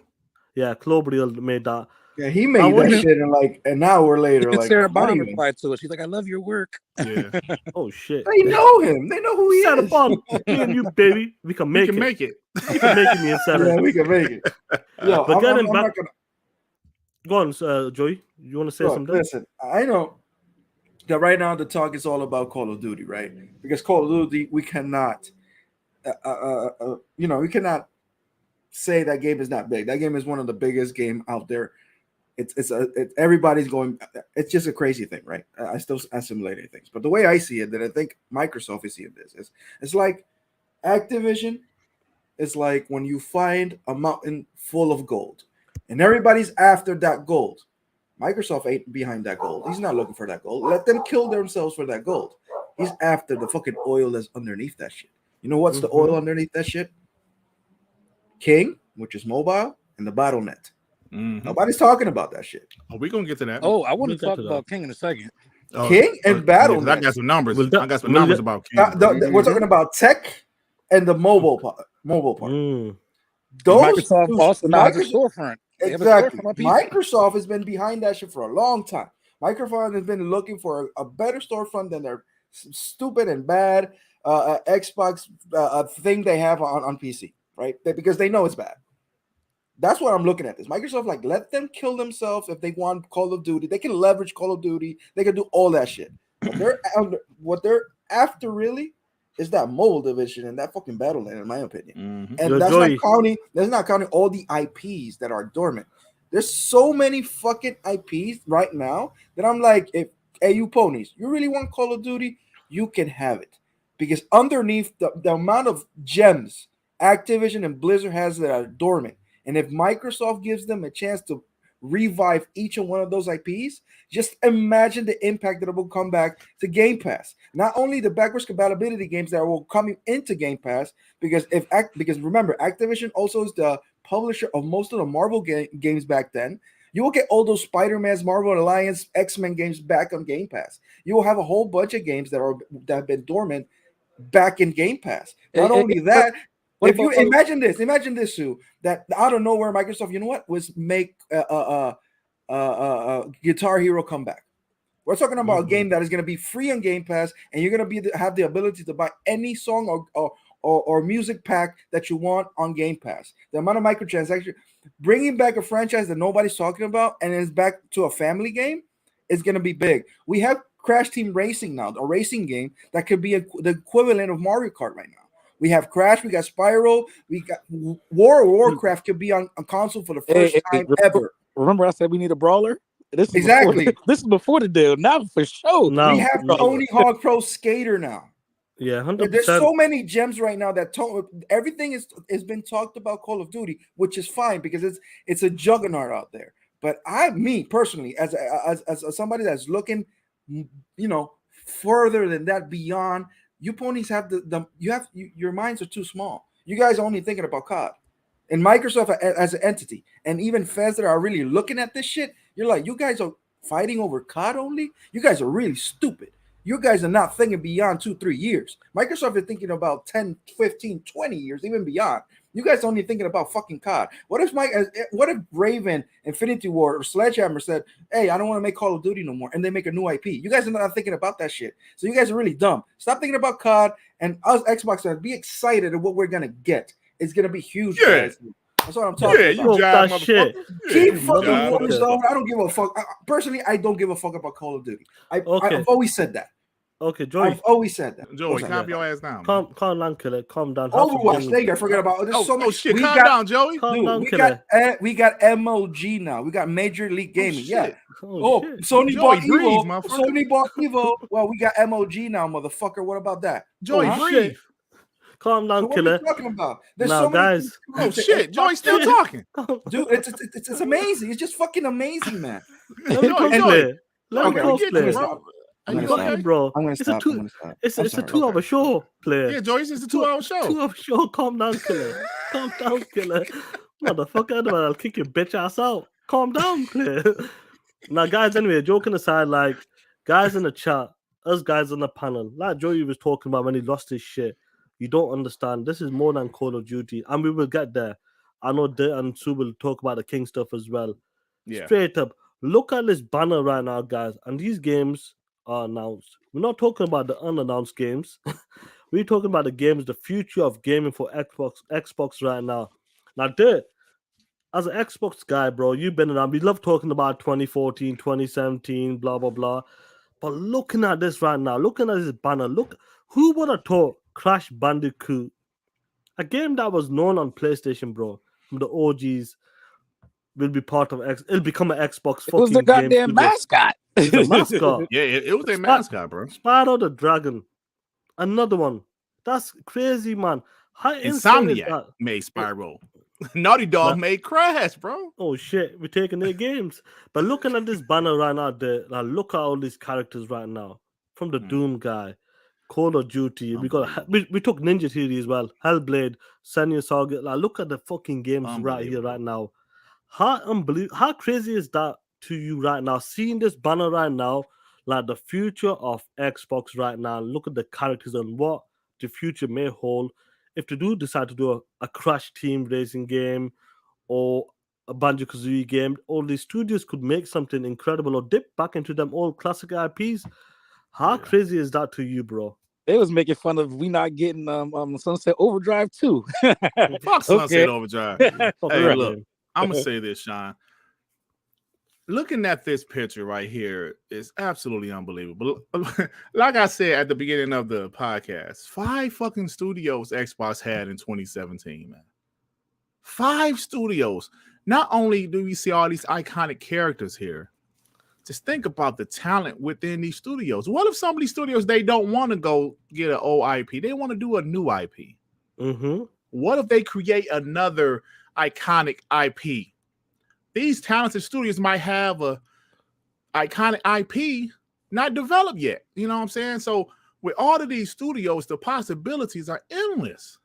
yeah, Clobriel made that. Yeah, he I made want that you. shit in like an hour later, Even like Sarah Bond 20 minutes. replied to it. She's like, "I love your work." Yeah. Oh shit. They know him. They know who he Set is. upon me and you, baby. We can We make can it. make it. We can make it, me and Sarah. Yeah, we can make it. Yo, But getting I'm back, not gonna go on, Joey. You want to say look. something? Listen, I know that right now the talk is all about Call of Duty, right? Because Call of Duty, we cannot, we cannot say that game is not big. That game is one of the biggest game out there. Everybody's going. It's just a crazy thing, right? I still assimilating things, but the way I see it, that I think Microsoft is seeing this is it's like Activision. It's like when you find a mountain full of gold, and everybody's after that gold. Microsoft ain't behind that gold. He's not looking for that gold. Let them kill themselves for that gold. He's after the fucking oil that's underneath that shit. You know what's the oil underneath that shit? King, which is mobile, and the BattleNet. Mhm. Nobody's talking about that shit. Oh, we gonna get to that. Oh, I want We'll to get talk to that. about King in a second. Oh, King and yeah, 'cause I BattleNet. got some numbers. Will that- I got some will numbers that- about King. We're talking about tech and the mobile part. Mm. Those Microsoft two- also now has a Microsoft- storefront. They have a exactly. storefront on PC. Microsoft has been behind that shit for a long time. Microsoft has been looking for a better storefront than their stupid and bad Xbox thing they have on PC, right? Because they know it's bad. That's what I'm looking at. This Microsoft, like, let them kill themselves if they want Call of Duty. They can leverage Call of Duty. They can do all that shit. What they're after really is that mobile division and that fucking Battle.net, in my opinion. Mhm. And Yo, that's Joey. not counting all the IPs that are dormant. There's so many fucking IPs right now that I'm like, hey, you ponies, you really want Call of Duty? You can have it. Because underneath the amount of gems Activision and Blizzard has that are dormant, and if Microsoft gives them a chance to revive each and one of those IPs, just imagine the impact that will come back to Game Pass. Not only the backwards compatibility games that will come into Game Pass, because remember, Activision also is the publisher of most of the Marvel games back then. You will get all those Spider-Man's, Marvel Alliance, X-Men games back on Game Pass. You will have a whole bunch of games that have been dormant back in Game Pass. Not only that, if you imagine this, Sue, that out of nowhere, Microsoft, you know what, was make Guitar Hero come back. We're talking about a game that is going to be free on Game Pass, and you're going to have the ability to buy any song or music pack that you want on Game Pass. The amount of microtransactions, bringing back a franchise that nobody's talking about, and it's back to a family game, is going to be big. We have Crash Team Racing now, a racing game that could be the equivalent of Mario Kart right now. We have Crash, we got Spyro, we got Warcraft could be on a console for the first time ever. Remember I said we need a brawler? This is Exactly. This is before the deal. Now for sure. Now, we have Tony Hawk Pro Skater now. Yeah, 100%. There's so many gems right now that everything has been talked about Call of Duty, which is fine because it's a juggernaut out there. But me personally, as somebody that's looking, further than that, beyond, you ponies have your minds are too small. You guys are only thinking about COD. And Microsoft as an entity, and even fans that are really looking at this shit, you're like, you guys are fighting over COD only? You guys are really stupid. You guys are not thinking beyond 2-3 years. Microsoft is thinking about 10, 15, 20 years, even beyond. You guys are only thinking about fucking COD. What if Raven, Infinity Ward, or Sledgehammer said, hey, I don't want to make Call of Duty no more, and they make a new IP? You guys are not thinking about that shit. So you guys are really dumb. Stop thinking about COD, and us Xbox fans, be excited at what we're going to get. It's going to be huge. Yeah. Guys. That's what I'm talking about. You jive, shit. Keep Yeah, fucking jive. Warzone. I don't give a fuck. Personally, I don't give a fuck about Call of Duty. I've always said that. Okay, Joey. I've always said that. Joey, calm your ass down. Calm down, killer. Calm down. Have some Overwatch. genuine- Thank you. I forgot about. There's so much. Shit, calm down, Joey. Calm down, We killer. got MLG now. We got Major League Gaming. shit. Shit. Sony Joey, bought breathe, Evo. motherfucker. Sony bought Evo. Well, we got MLG now, motherfucker. What about that? Joey, Oh, breathe. shit. Calm down, What are killer. we talking about? There's Now, so many guys. things to Oh shit, Joey's still talking. Dude, it's amazing. It's just fucking amazing, man. Let me Joey, talk, Joey. player. Let me Okay, talk, get player. this, bro. I'm You gonna got stop. me, bro. I'm gonna It's a stop. two. I'm gonna stop. It's I'm a sorry. 2-hour show, player. Yeah, Joey, it's a 2-hour show. 2-hour show. Calm down, killer. Calm down, killer. Motherfucker, otherwise I'll kick your bitch ass out. Calm down, player. Now, guys, anyway, joking aside, like, guys in the chat, us guys on the panel, like Joey was talking about when he lost his shit, you don't understand. This is more than Call of Duty, and we will get there. I know Dirt and Sue will talk about the King stuff as well. Yeah. Straight up, look at this banner right now, guys, and these games are announced. We're not talking about the unannounced games. We're talking about the games, the future of gaming for Xbox right now. Now, Dirt, as an Xbox guy, bro, you've been around. We love talking about 2014, 2017, blah, blah, blah. But looking at this right now, looking at this banner, look, who would have thought Crash Bandicoot, a game that was known on PlayStation, bro, from the OGs, will be part of it'll become an Xbox It was fucking the game goddamn studio. mascot. The mascot. Yeah, it was their mascot, bro. Spyro the Dragon. Another one. That's crazy, man. How insane is Insomniac that? made Spyro. Naughty Dog made Crash, bro. Oh shit, we're taking their games. But looking at this banner right now, look at all these characters right now. From the Doom guy, Call of Duty. We took Ninja Theory as well. Hellblade, Senua Saga. Like, look at the fucking games right here, right now. How crazy is that to you right now? Seeing this banner right now, like the future of Xbox right now. Look at the characters and what the future may hold. If they do decide to do a Crash Team racing game or a Banjo-Kazooie game, all these studios could make something incredible or dip back into them old classic IPs. How crazy is that to you, bro? They was making fun of we not getting Sunset Overdrive too. Fuck Sunset Overdrive. Hey, look. I'm gonna say this, Sean. Looking at this picture right here is absolutely unbelievable. Like I said at the beginning of the podcast, 5 fucking studios Xbox had in 2017, man. 5 studios. Not only do we see all these iconic characters here, just think about the talent within these studios. What if some of these studios, they don't want to go get an old IP? They want to do a new IP. Mm-hmm. What if they create another iconic IP? These talented studios might have a iconic IP not developed yet. You know what I'm saying? So with all of these studios, the possibilities are endless.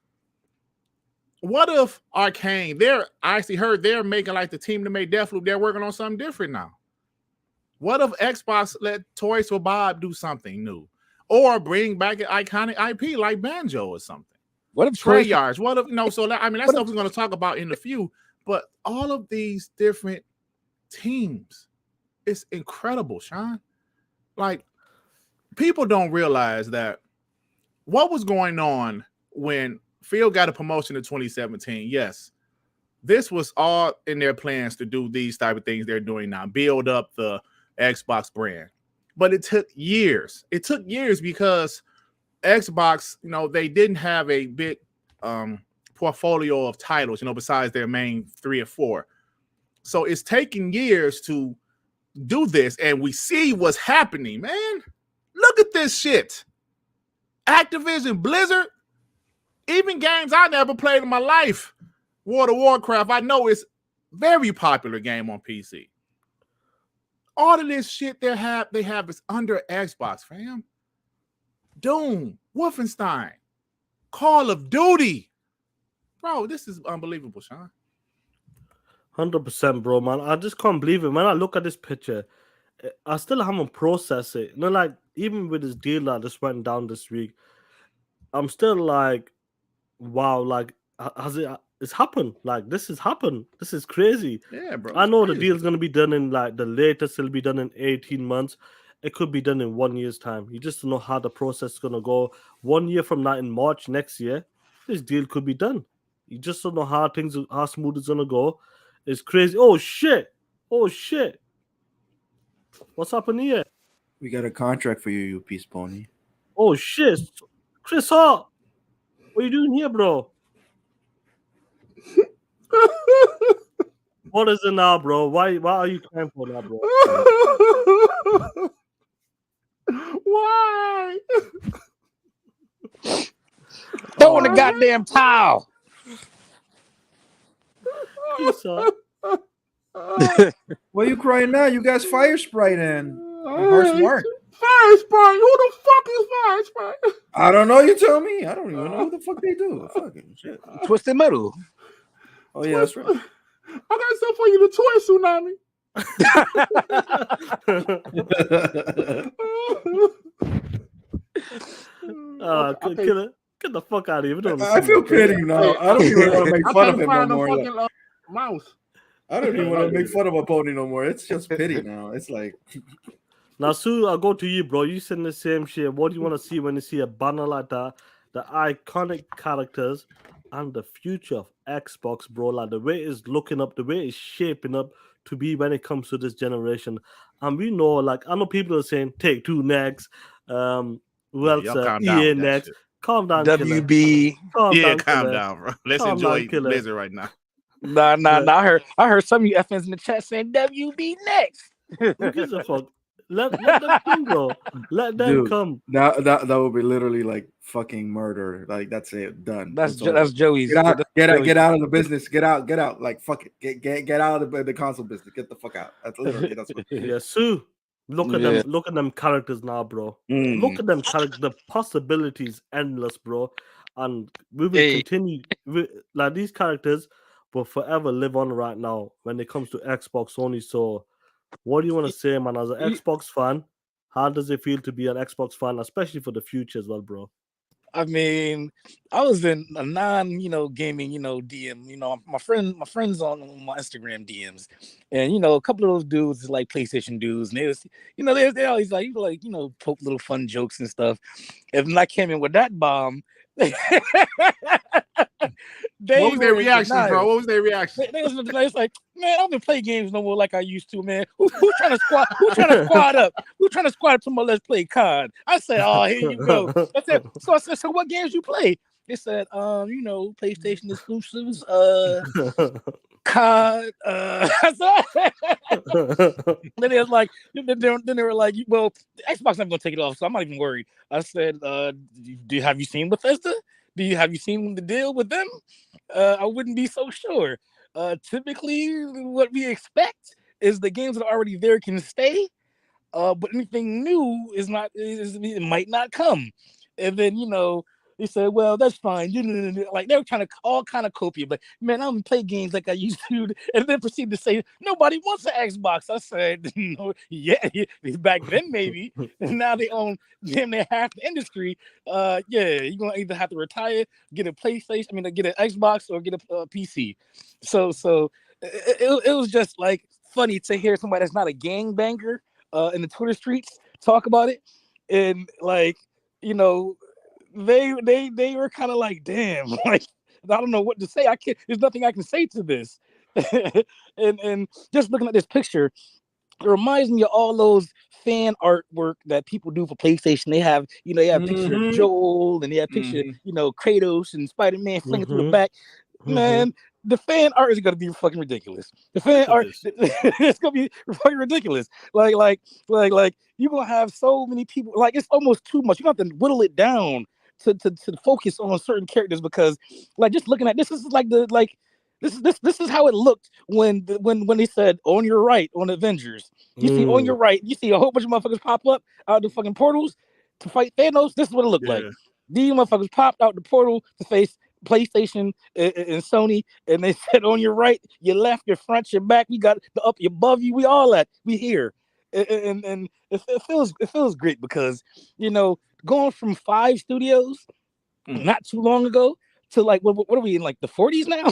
What if Arcane, I actually heard they're making like the team that made Deathloop, they're working on something different now. What if Xbox let Toys for Bob do something new? Or bring back an iconic IP like Banjo or something? What if Treyarch? What if, that's stuff we're going to talk about in a few. But all of these different teams, it's incredible, Sean. Like, people don't realize that what was going on when Phil got a promotion in 2017. Yes, this was all in their plans to do these type of things they're doing now, build up the Xbox brand. But it took years. It took years because Xbox, they didn't have a big portfolio of titles, besides their main 3 or 4. So it's taking years to do this, and we see what's happening, man. Look at this shit. Activision, Blizzard, even games I never played in my life. World of Warcraft, I know it's very popular game on PC. All of this shit they have is under Xbox, fam. Doom, Wolfenstein, Call of Duty. Bro, this is unbelievable, Sean. 100%, bro, man. I just can't believe it. When I look at this picture, I still haven't processed it. Like, even with this deal that just went down this week, I'm still like, wow, like, it's happened. Like, this has happened. This is crazy. Yeah, bro. I know the deal's going to be done in, like, the latest, it'll be done in 18 months. It could be done in 1 year's time. You just don't know how the process is going to go. 1 year from now, in March next year, this deal could be done. You just don't know how smooth it's going to go. It's crazy. Oh, shit. What's happening here? We got a contract for you, you piece pony. Oh, shit. Chris Hart. What are you doing here, bro? What is it now, bro? Why are you crying for now, bro? Why? Throw in the goddamn towel. Why are you crying now? You guys Fire Sprite and Horse Mark. Fire Sprite? Who the fuck is Fire Sprite? I don't know. You tell me. I don't even know who the fuck they do. Fucking shit. Twisted Metal. Oh yeah, that's right. I got something for you, the Toy Tsunami. Get the fuck out of here. I feel pity now. I don't even want to make fun of him no more. Fucking, mouse. I don't even want to make fun of a pony no more. It's just pity now. It's like. Now, Sue, I'll go to you, bro. You said the same shit. What do you want to see when you see a banner like that? The iconic characters and the future of Xbox, bro. Like the way it's looking up, the way it's shaping up to be when it comes to this generation. And we know, like, I know people are saying Take-Two next. Who else? EA next. Calm down, WB. Calm down, bro. Let's enjoy Blizzard right now. Nah. I heard some of you FNs in the chat saying WB next. Who gives a fuck? Let them come, bro. Let them come. That would be literally like fucking murder. Like that's it. Done. That's Joey's. Get out of the business. Get out. Like fuck it. Get out of the console business. Get the fuck out. That's literally that's what. Yeah, Sue. Look at them. Look at them characters now, bro. Look at them characters. The possibilities endless, bro. And we will continue. Like these characters will forever live on right now when it comes to Xbox only. So. What do you want to say, man? As an Xbox fan, how does it feel to be an Xbox fan, especially for the future as well, bro? I mean, I was in a gaming, DM. My friends on my Instagram DMs, and a couple of those dudes is like PlayStation dudes, and they was, they always like poke little fun jokes and stuff. And then I came in with that bomb. They What was their were in reaction, bro? denial. What was their reaction? They was like, man, I don't even play games no more like I used to, man. Who trying to squad? Who trying to squad up? Who trying to squad up to my Let's Play COD? I said, oh, here you go. I said, so what games you play? They said, PlayStation exclusives, COD. Then they was like, then they were like, well, Xbox not gonna take it off, so I'm not even worried. I said, have you seen Bethesda? Have you seen the deal with them? I wouldn't be so sure. Typically, what we expect is the games that are already there can stay, but anything new it might not come. And then they said, well, that's fine. Like they were trying to all kind of cope you, but man, I don't play games like I used to. And then proceed to say nobody wants an Xbox. I said, no, yeah, back then maybe. And now they own damn near half the industry. Yeah, you're gonna either have to retire, get a PlayStation, get an Xbox, or get a PC. So it was just like funny to hear somebody that's not a gangbanger in the Twitter streets talk about it, and like they were kind of like, damn, like I don't know what to say. There's nothing I can say to this. and just looking at this picture, it reminds me of all those fan artwork that people do for PlayStation. They have, they have a picture of Joel, and they have a picture, Kratos and Spider-Man flinging through the back. Man, the fan art is gonna be fucking ridiculous. The fan art, it's gonna be fucking ridiculous. Like you're gonna have so many people. Like it's almost too much. You have to whittle it down to focus on certain characters, because like just looking at this is like this is how it looked when they said on your right on Avengers. You see on your right, you see a whole bunch of motherfuckers pop up out the fucking portals to fight Thanos. This is what it looked like. These motherfuckers popped out the portal to face PlayStation and Sony, and they said on your right, your left, your front, your back, we got the up, above you, we all that, we here. And it feels great, because going from 5 studios not too long ago to like what are we in, like the 40s now?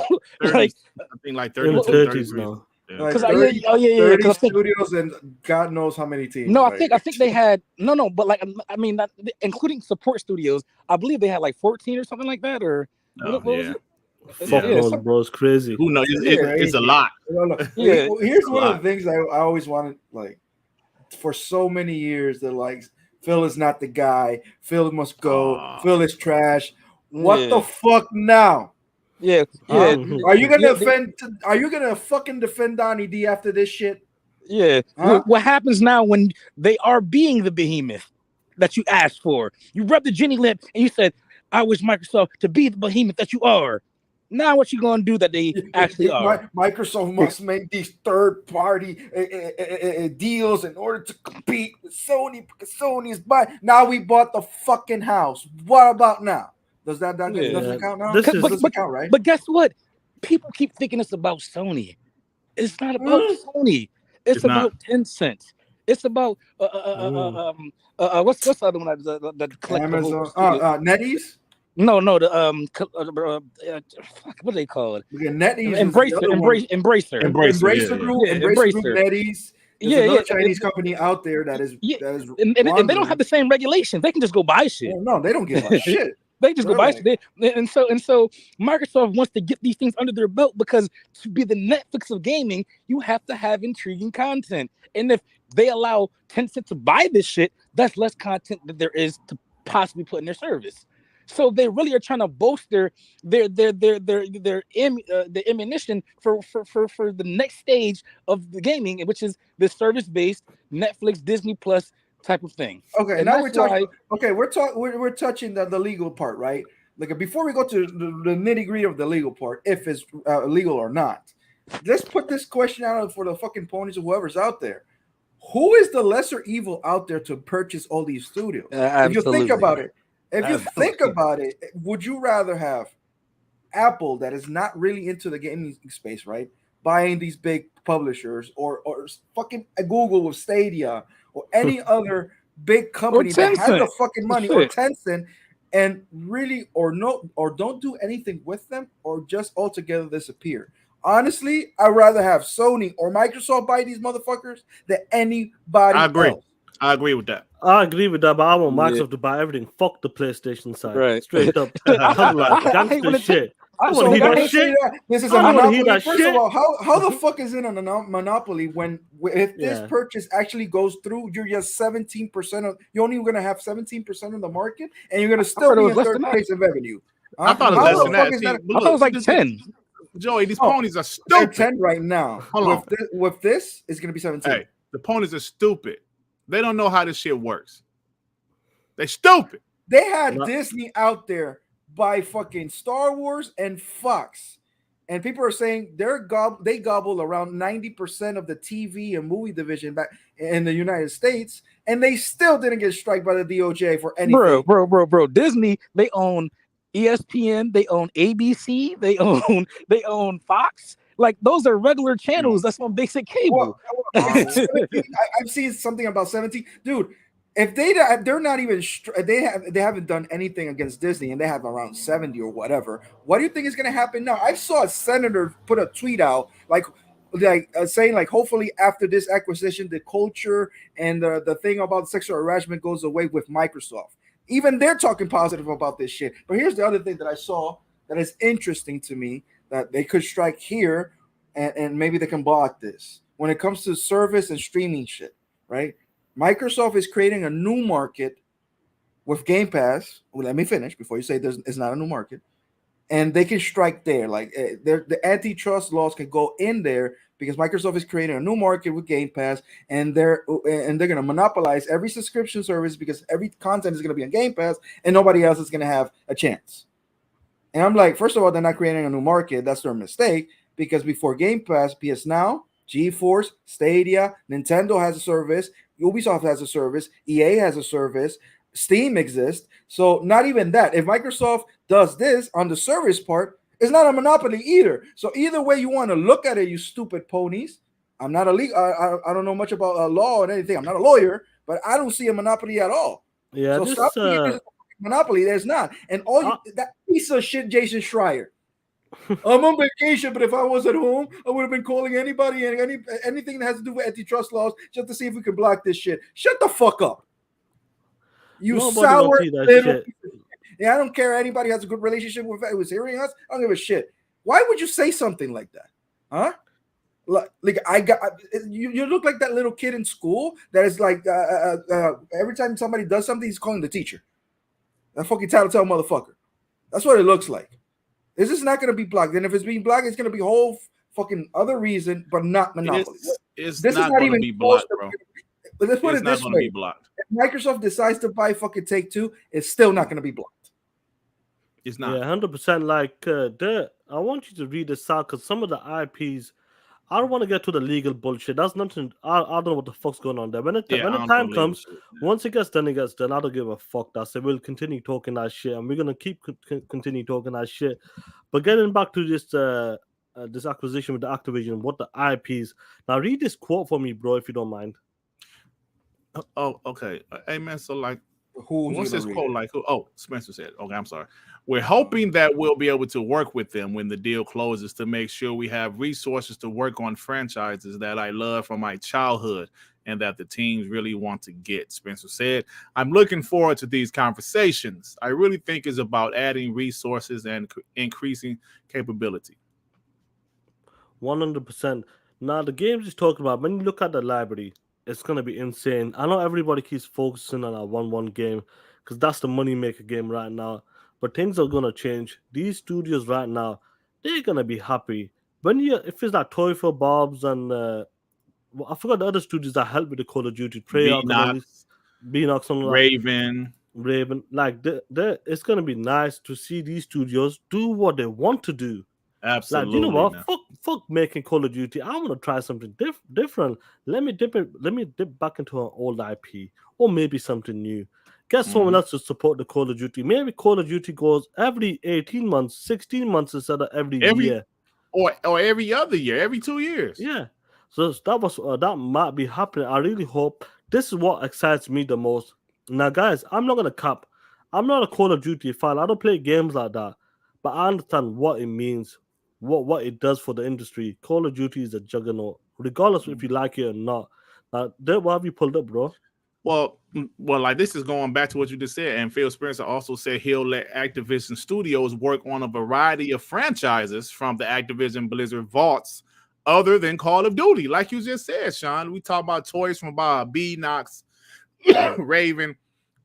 30s. Like I think like in the 30s 30s now. Like 30. 30 studios and God knows how many teams. No, right? I think they had but like not, including support studios, I believe they had like 14 or something like that, or what was it? Fuck knows, bro. It's crazy. Who knows? It's a lot. Yeah. Here's one of the things I always wanted, like, for so many years, they're like, Phil is not the guy. Phil must go. Phil is trash. What the fuck now? Yeah. Are you gonna defend? Are you gonna fucking defend Donnie D after this shit? Yeah. What happens now when they are being the behemoth that you asked for? You rubbed the Jenny lip and you said, "I wish Microsoft to be the behemoth that you are." Now, what you gonna do that they actually are? Microsoft must make these third-party deals in order to compete with Sony, because Sony is buying. Now we bought the fucking house. What about now? Does that doesn't count now? This doesn't count, right? But guess what? People keep thinking it's about Sony. It's not about Sony. It's about Tencent. It's about what's the other one that collects Amazon, NetEase. No, the what do they call it? NetEase. Embracer Group. Yeah, Embracer Group. NetEase. There's another Chinese company out there that is and they don't have the same regulations. They can just go buy shit. No, they don't give a shit. They just go buy shit. And so Microsoft wants to get these things under their belt, because to be the Netflix of gaming, you have to have intriguing content. And if they allow Tencent to buy this shit, that's less content that there is to possibly put in their service. So they really are trying to bolster their ammunition for the next stage of the gaming, which is the service-based Netflix, Disney Plus type of thing. Okay, and now we're talking. We're touching the legal part, right? Like, before we go to the nitty-gritty of the legal part, if it's legal or not, let's put this question out for the fucking ponies or whoever's out there. Who is the lesser evil out there to purchase all these studios? If you think about it. Would you rather have Apple, that is not really into the gaming space, right, buying these big publishers, or fucking Google with Stadia, or any other big company that has the fucking money, or Tencent, and really or don't do anything with them, or just altogether disappear? Honestly, I'd rather have Sony or Microsoft buy these motherfuckers than anybody else. I agree with that. I agree with that, but I want Microsoft to buy everything. Fuck the PlayStation side. Right. Straight up. I'm like, gangster shit. I want So to hear let that me say shit. that this is I a don't wanna hear monopoly. that First shit. of all, how the fuck is it a monopoly when if this Yeah. purchase actually goes through, you're just 17% of you're only going to have 17% of the market, and you're going to I still thought it be was in less third than that. place in revenue. I Huh? thought it was How less the than fuck that. is See, that? but I thought it look, was see like this 10. Joey, these Oh, ponies are At stupid. 10 right now. Hold on. With this, it's going to be 17. Hey, the ponies are stupid. They don't know how this shit works. They stupid. They had No. Disney out there by fucking Star Wars and Fox. And people are saying they gobble around 90% of the TV and movie division back in the United States, and they still didn't get struck by the DOJ for anything. Bro. Disney, they own ESPN, they own ABC, they own Fox. Like those are regular channels. That's on basic cable. Well, 17, I've seen something about 17, dude. If they're not even they haven't done anything against Disney, and they have around 70 or whatever. What do you think is going to happen now? I saw a senator put a tweet out saying like hopefully after this acquisition, the culture and the thing about sexual harassment goes away with Microsoft. Even they're talking positive about this shit. But here's the other thing that I saw that is interesting to me, that they could strike here, and maybe they can block this when it comes to service and streaming shit, right? Microsoft is creating a new market with Game Pass. Well, let me finish before you say it's not a new market. And they can strike there. Like the antitrust laws can go in there because Microsoft is creating a new market with Game Pass, and they're going to monopolize every subscription service because every content is going to be on Game Pass, and nobody else is going to have a chance. And I'm like, first of all, they're not creating a new market. That's their mistake, because before Game Pass, PS Now, GeForce, Stadia, Nintendo has a service, Ubisoft has a service, EA has a service, Steam exists. So not even that. If Microsoft does this on the service part, it's not a monopoly either. So either way you want to look at it, you stupid ponies. I'm not I don't know much about law or anything. I'm not a lawyer, but I don't see a monopoly at all. Yeah, So this stop being a monopoly. There's not. And that piece of shit, Jason Schreier. I'm on vacation, but if I was at home, I would have been calling anybody and anything that has to do with antitrust laws just to see if we could block this shit. Shut the fuck up. You nobody wants sour to see that little shit. Yeah, I don't care. Anybody has a good relationship with who's hearing us. I don't give a shit. Why would you say something like that? Huh? Like you look like that little kid in school that is like every time somebody does something, he's calling the teacher. That fucking tattletale motherfucker. That's what it looks like. This is not going to be blocked. And if it's being blocked, it's going to be a whole fucking other reason, but not monopoly. It's this not is not going to even be blocked, bro. But let's put It's it not this going to way. be blocked. If Microsoft decides to buy fucking Take-Two, it's still not going to be blocked. It's not. Yeah, 100%. Like, I want you to read this out because some of the IPs, I don't want to get to the legal bullshit. That's nothing. I don't know what the fuck's going on there. When the time comes, once it gets done, it gets done. I don't give a fuck. That's it. We'll continue talking that shit, and we're gonna keep continue talking that shit. But getting back to this acquisition with the Activision, what the IPs. Now read this quote for me, bro, if you don't mind. Oh, okay. Hey, man. So, like, Who's what's this gonna quote read it? like? Oh, Spencer said. Okay, I'm sorry. We're hoping that we'll be able to work with them when the deal closes to make sure we have resources to work on franchises that I love from my childhood and that the teams really want to get. Spencer said, I'm looking forward to these conversations. I really think it's about adding resources and increasing capability. 100%. Now the games he's talking about, when you look at the library, it's gonna be insane. I know everybody keeps focusing on a 1-1 game because that's the money maker game right now. But things are gonna change. These studios right now, they're gonna be happy. When you if it's like Toy for Bobs and I forgot the other studios that help with the Call of Duty, Treyarch and all these, Beanox and all that. Raven, like it's gonna be nice to see these studios do what they want to do. Absolutely. Like, you know what? Fuck making Call of Duty. I want to try something different. Let me dip back into an old IP or maybe something new. Get someone else to support the Call of Duty. Maybe Call of Duty goes every 18 months, 16 months instead of every year. Or every other year, every 2 years. Yeah. So that might be happening. I really hope. This is what excites me the most. Now, guys, I'm not gonna cap. I'm not a Call of Duty fan. I don't play games like that, but I understand what it means, what it does for the industry. Call of Duty is a juggernaut, regardless if you like it or not. Now, what have you pulled up, bro? Well, like this is going back to what you just said, and Phil Spencer also said he'll let Activision Studios work on a variety of franchises from the Activision Blizzard vaults, other than Call of Duty. Like you just said, Sean, we talk about toys from B Knox, Raven.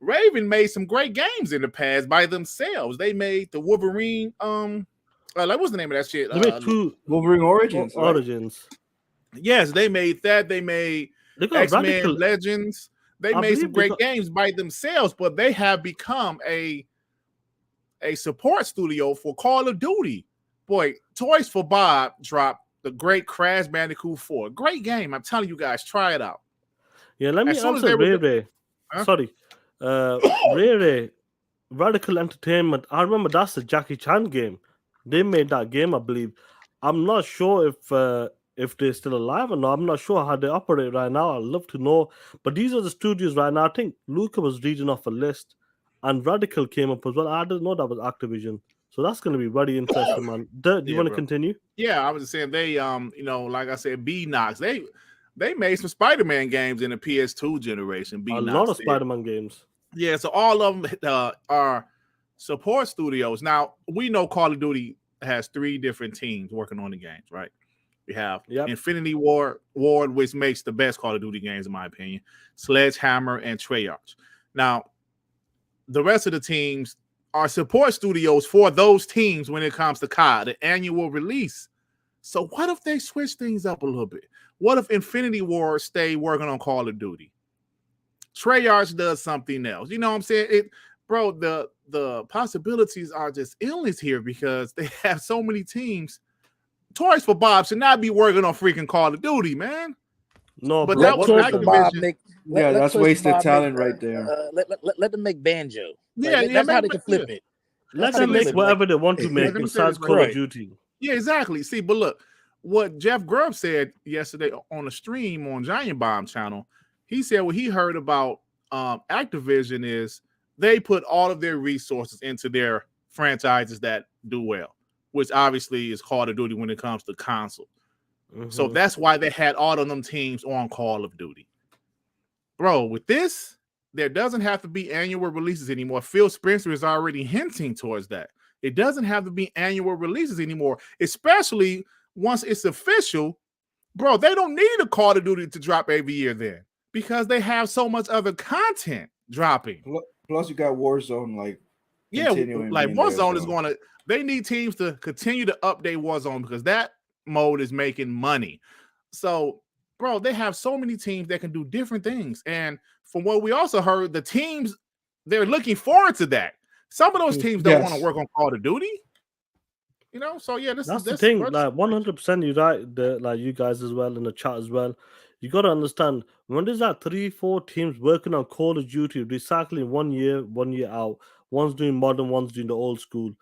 Raven made some great games in the past by themselves. They made the Wolverine. Like what's the name of that shit? They made two Wolverine Origins, right? Origins. Yes, they made that. They made They got X-Men Radical. Legends. They I made some believe they great got. games by themselves, but they have become a support studio for Call of Duty. Boy, Toys for Bob dropped the great Crash Bandicoot 4. Great game. I'm telling you guys, try it out. Yeah, let me As soon as answer they were Ray done, Ray. huh? Sorry, Ray Ray. Radical Entertainment. I remember that's the Jackie Chan game. They made that game, I believe. I'm not sure if they're still alive or not. I'm not sure how they operate right now. I'd love to know. But these are the studios right now. I think Luca was reading off a list, and Radical came up as well. I didn't know that was Activision. So that's going to be very interesting, man. Do you Yeah, want to bro. continue? Yeah, I was just saying they like I said, B Knox, they made some Spider-Man games in the PS2 generation. B A lot Knox of did. Spider-Man games. Yeah, so all of them are support studios. Now, we know Call of Duty has 3 different teams working on the games, right? We have Yep. Infinity Ward, which makes the best Call of Duty games, in my opinion, Sledgehammer, and Treyarch. Now, the rest of the teams are support studios for those teams when it comes to COD, the annual release. So what if they switch things up a little bit? What if Infinity Ward stay working on Call of Duty? Treyarch does something else. You know what I'm saying? Bro, the possibilities are just endless here because they have so many teams. Toys for Bob should not be working on freaking Call of Duty, man. No, But bro. that Let was What Toys they for do? Bob Activision. make. Yeah, Let that's Toys for wasted Bob talent make, right there. let them make Banjo. Yeah, Like, yeah, that's how they can flip it. Let That's how they them can make flip it. Like, whatever they want to make Let me say besides this, Call of right. Duty. Yeah, exactly. See, but look, what Jeff Grubb said yesterday on the stream on Giant Bomb channel, he said what he heard about Activision is they put all of their resources into their franchises that do well, which obviously is Call of Duty when it comes to console. So Mhm. that's why they had all of them teams on Call of Duty. Bro, with this, there doesn't have to be annual releases anymore. Phil Spencer is already hinting towards that. It doesn't have to be annual releases anymore, especially once it's official. Bro, they don't need a Call of Duty to drop every year then because they have so much other content dropping. Plus, you got Warzone like Yeah, continuing like being there as Warzone is well. going to, they need teams to continue to update Warzone because that mode is making money. So, bro, they have so many teams that can do different things. And from what we also heard, the teams, they're looking forward to that. Some of those teams don't want to Yes. work on Call of Duty, you know? So, yeah, That's the that's thing. bro, Like 100%, you're right. Like you guys as well in the chat as well. You got to understand when there's that 3, 4 teams working on Call of Duty, recycling 1 year out. One's doing modern, one's doing the old school.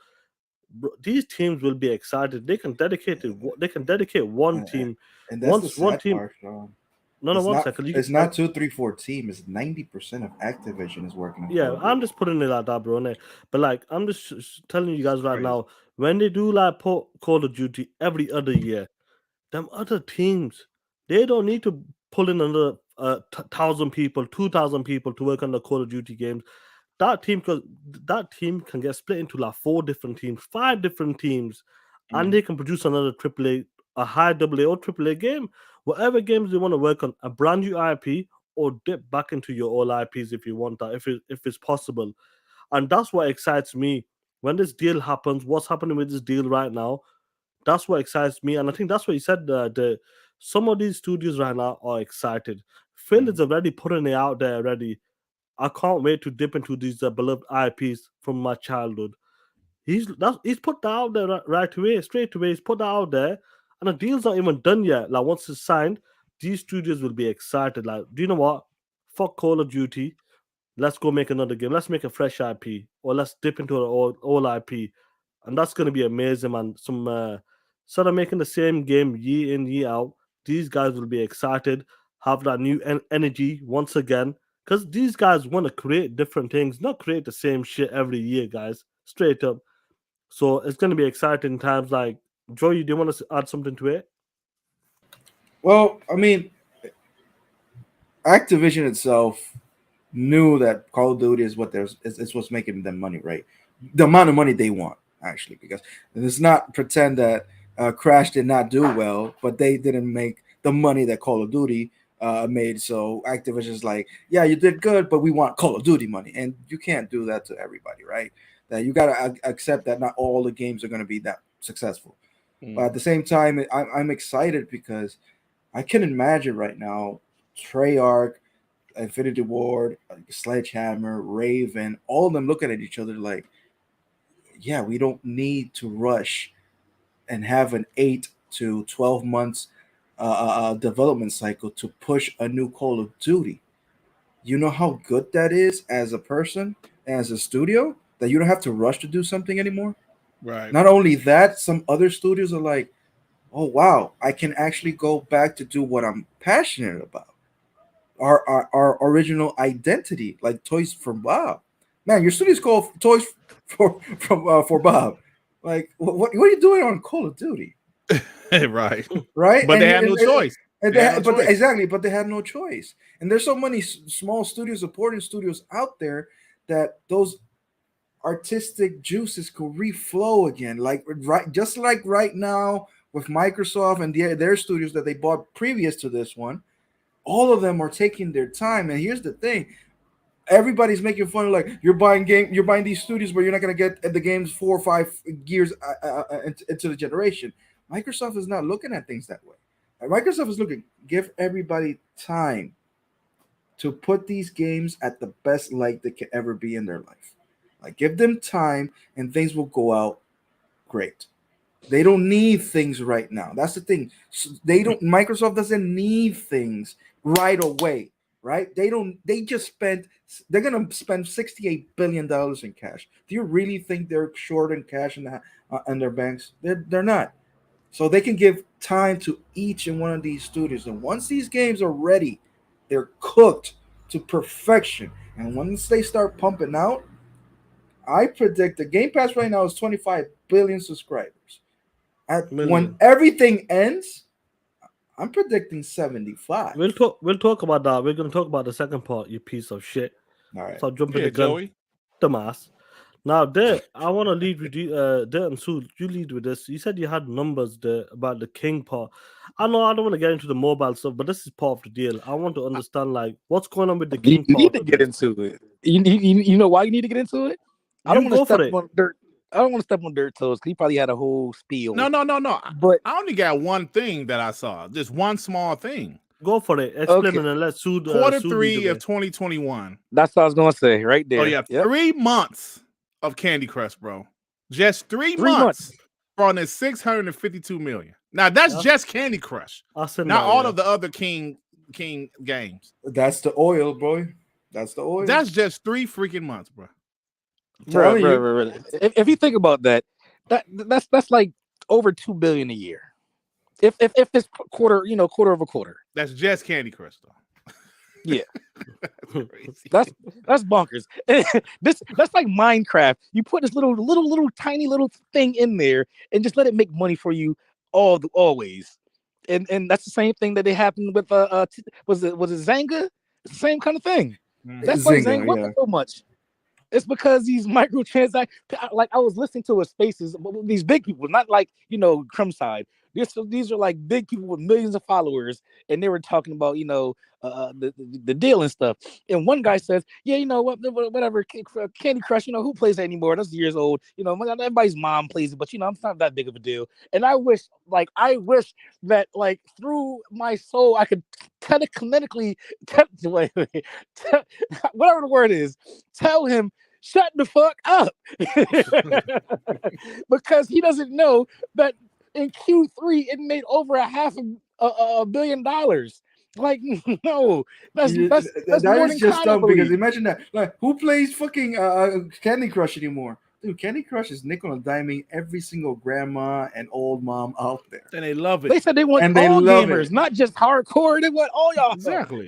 Bro, these teams will be excited. They can dedicate it. They can dedicate one And, team. and that's the One sad team. part, Sean. No, It's one not. second. It's not 2, 3, 4 team. It's 90% of Activision is working on Yeah, Call of I'm Duty. just putting it like that, bro. Innit? But like, I'm just telling you guys right crazy. now, when they do like Call of Duty every other year, them other teams, they don't need to pull in another 1,000 people, 2,000 people to work on the Call of Duty games. That team can get split into like 4 different teams, 5 different teams, and they can produce another AAA, a high AA or AAA game, whatever games they want to work on, a brand new IP, or dip back into your old IPs if you want that, if it's possible. And that's what excites me when this deal happens. What's happening with this deal right now? That's what excites me, and I think that's what you said. Some of these studios right now are excited. Phil is already putting it out there already. I can't wait to dip into these beloved IPs from my childhood. He's put that out there right away, straight away. He's put that out there, and the deal's not even done yet. Like once it's signed, these studios will be excited. Like, do you know what? Fuck Call of Duty. Let's go make another game. Let's make a fresh IP, or let's dip into an old IP, and that's gonna be amazing, man. Instead of making the same game year in year out, these guys will be excited, have that new energy once again, because these guys want to create different things, not create the same shit every year, guys. Straight up. So it's gonna be exciting times. Like Joy, do you want to add something to it? Well, I mean, Activision itself, knew that Call of Duty is it's what's making them money, right? The amount of money they want, actually, because let's not pretend that Crash did not do well, but they didn't make the money that Call of Duty made. So Activision's like, yeah, you did good, but we want Call of Duty money, and you can't do that to everybody, right? That you gotta accept that not all the games are gonna be that successful. But at the same time, I'm excited because I can imagine right now Treyarch, Infinity Ward, Sledgehammer, Raven, all of them looking at each other like, yeah, we don't need to rush and have an 8 to 12 months development cycle to push a new Call of Duty. You know how good that is as a person, as a studio, that you don't have to rush to do something anymore? Right. Not only that, some other studios are like, oh, wow, I can actually go back to do what I'm passionate about. Our original identity, like Toys for Bob. Man, your studio's called Toys for Bob. Like, what are you doing on Call of Duty? Right. Right? But they had no choice. Exactly, but they had no choice. And there's so many small studios, supporting studios out there that those artistic juices could reflow again. Like just like right now with Microsoft and their studios that they bought previous to this one, all of them are taking their time. And here's the thing: everybody's making fun of like you're buying these studios where you're not going to get the games 4 or 5 years into the generation. Microsoft is not looking at things that way. Microsoft is looking, give everybody time to put these games at the best light they can ever be in their life. Like, give them time and things will go out great. They don't need things right now. That's the thing. Microsoft doesn't need things right away, right? They're going to spend $68 billion in cash. Do you really think they're short in cash in their banks? They're not. So they can give time to each and one of these studios. And once these games are ready, they're cooked to perfection. And once they start pumping out, I predict the Game Pass right now is 25 billion subscribers. When everything ends, I'm predicting 75. We'll talk about that. We're going to talk about the second part, you piece of shit. All right. So jumping the gun, Joey. Dumbass. Now, there, I want to lead with you, there and Sue, you lead with this. You said you had numbers there about the King part. I know I don't want to get into the mobile stuff, but this is part of the deal. I want to understand, like, what's going on with the King You part. need to get into it. You know why you need to get into it? I don't want to step on dirt. I don't want to step on dirt toes because he probably had a whole spiel. No. But I only got one thing that I saw. Just one small thing. Go for it. Explain it and let's Sue. Quarter 3 of 2021. That's what I was going to say right there. Oh, yeah. Yep. 3 months of Candy Crush, bro. Just 3 months on the 652 million. Now, that's just Candy Crush. Not all of the other King games. That's the oil, boy. That's the oil. That's just 3 freaking months, bro. Bro. If you think about that's like over $2 billion a year. If it's quarter over quarter. That's just Candy Crush, though. Yeah. That's bonkers. That's like Minecraft. You put this little tiny little thing in there and just let it make money for you always. And that's the same thing that they happened with was it Zanga? It's the same kind of thing. That's why Zanga wasn't so much. It's because these microtransactions, like I was listening to Spaces, these big people, not like, Crumb Side. These are like big people with millions of followers, and they were talking about, the deal and stuff. And one guy says, yeah, whatever, Candy Crush, who plays that anymore? That's years old. Everybody's mom plays it, but it's not that big of a deal. And I wish that like through my soul, I could telekinetically, whatever the word is, tell him, shut the fuck up. Because he doesn't know that in Q3 it made over $500 million. Like, no, that's more than just dumb. Because imagine that, like, who plays fucking Candy Crush anymore? Dude, Candy Crush is nickel and diming every single grandma and old mom out there, and they love it. They said they want all gamers, not just hardcore. They want all y'all. Exactly.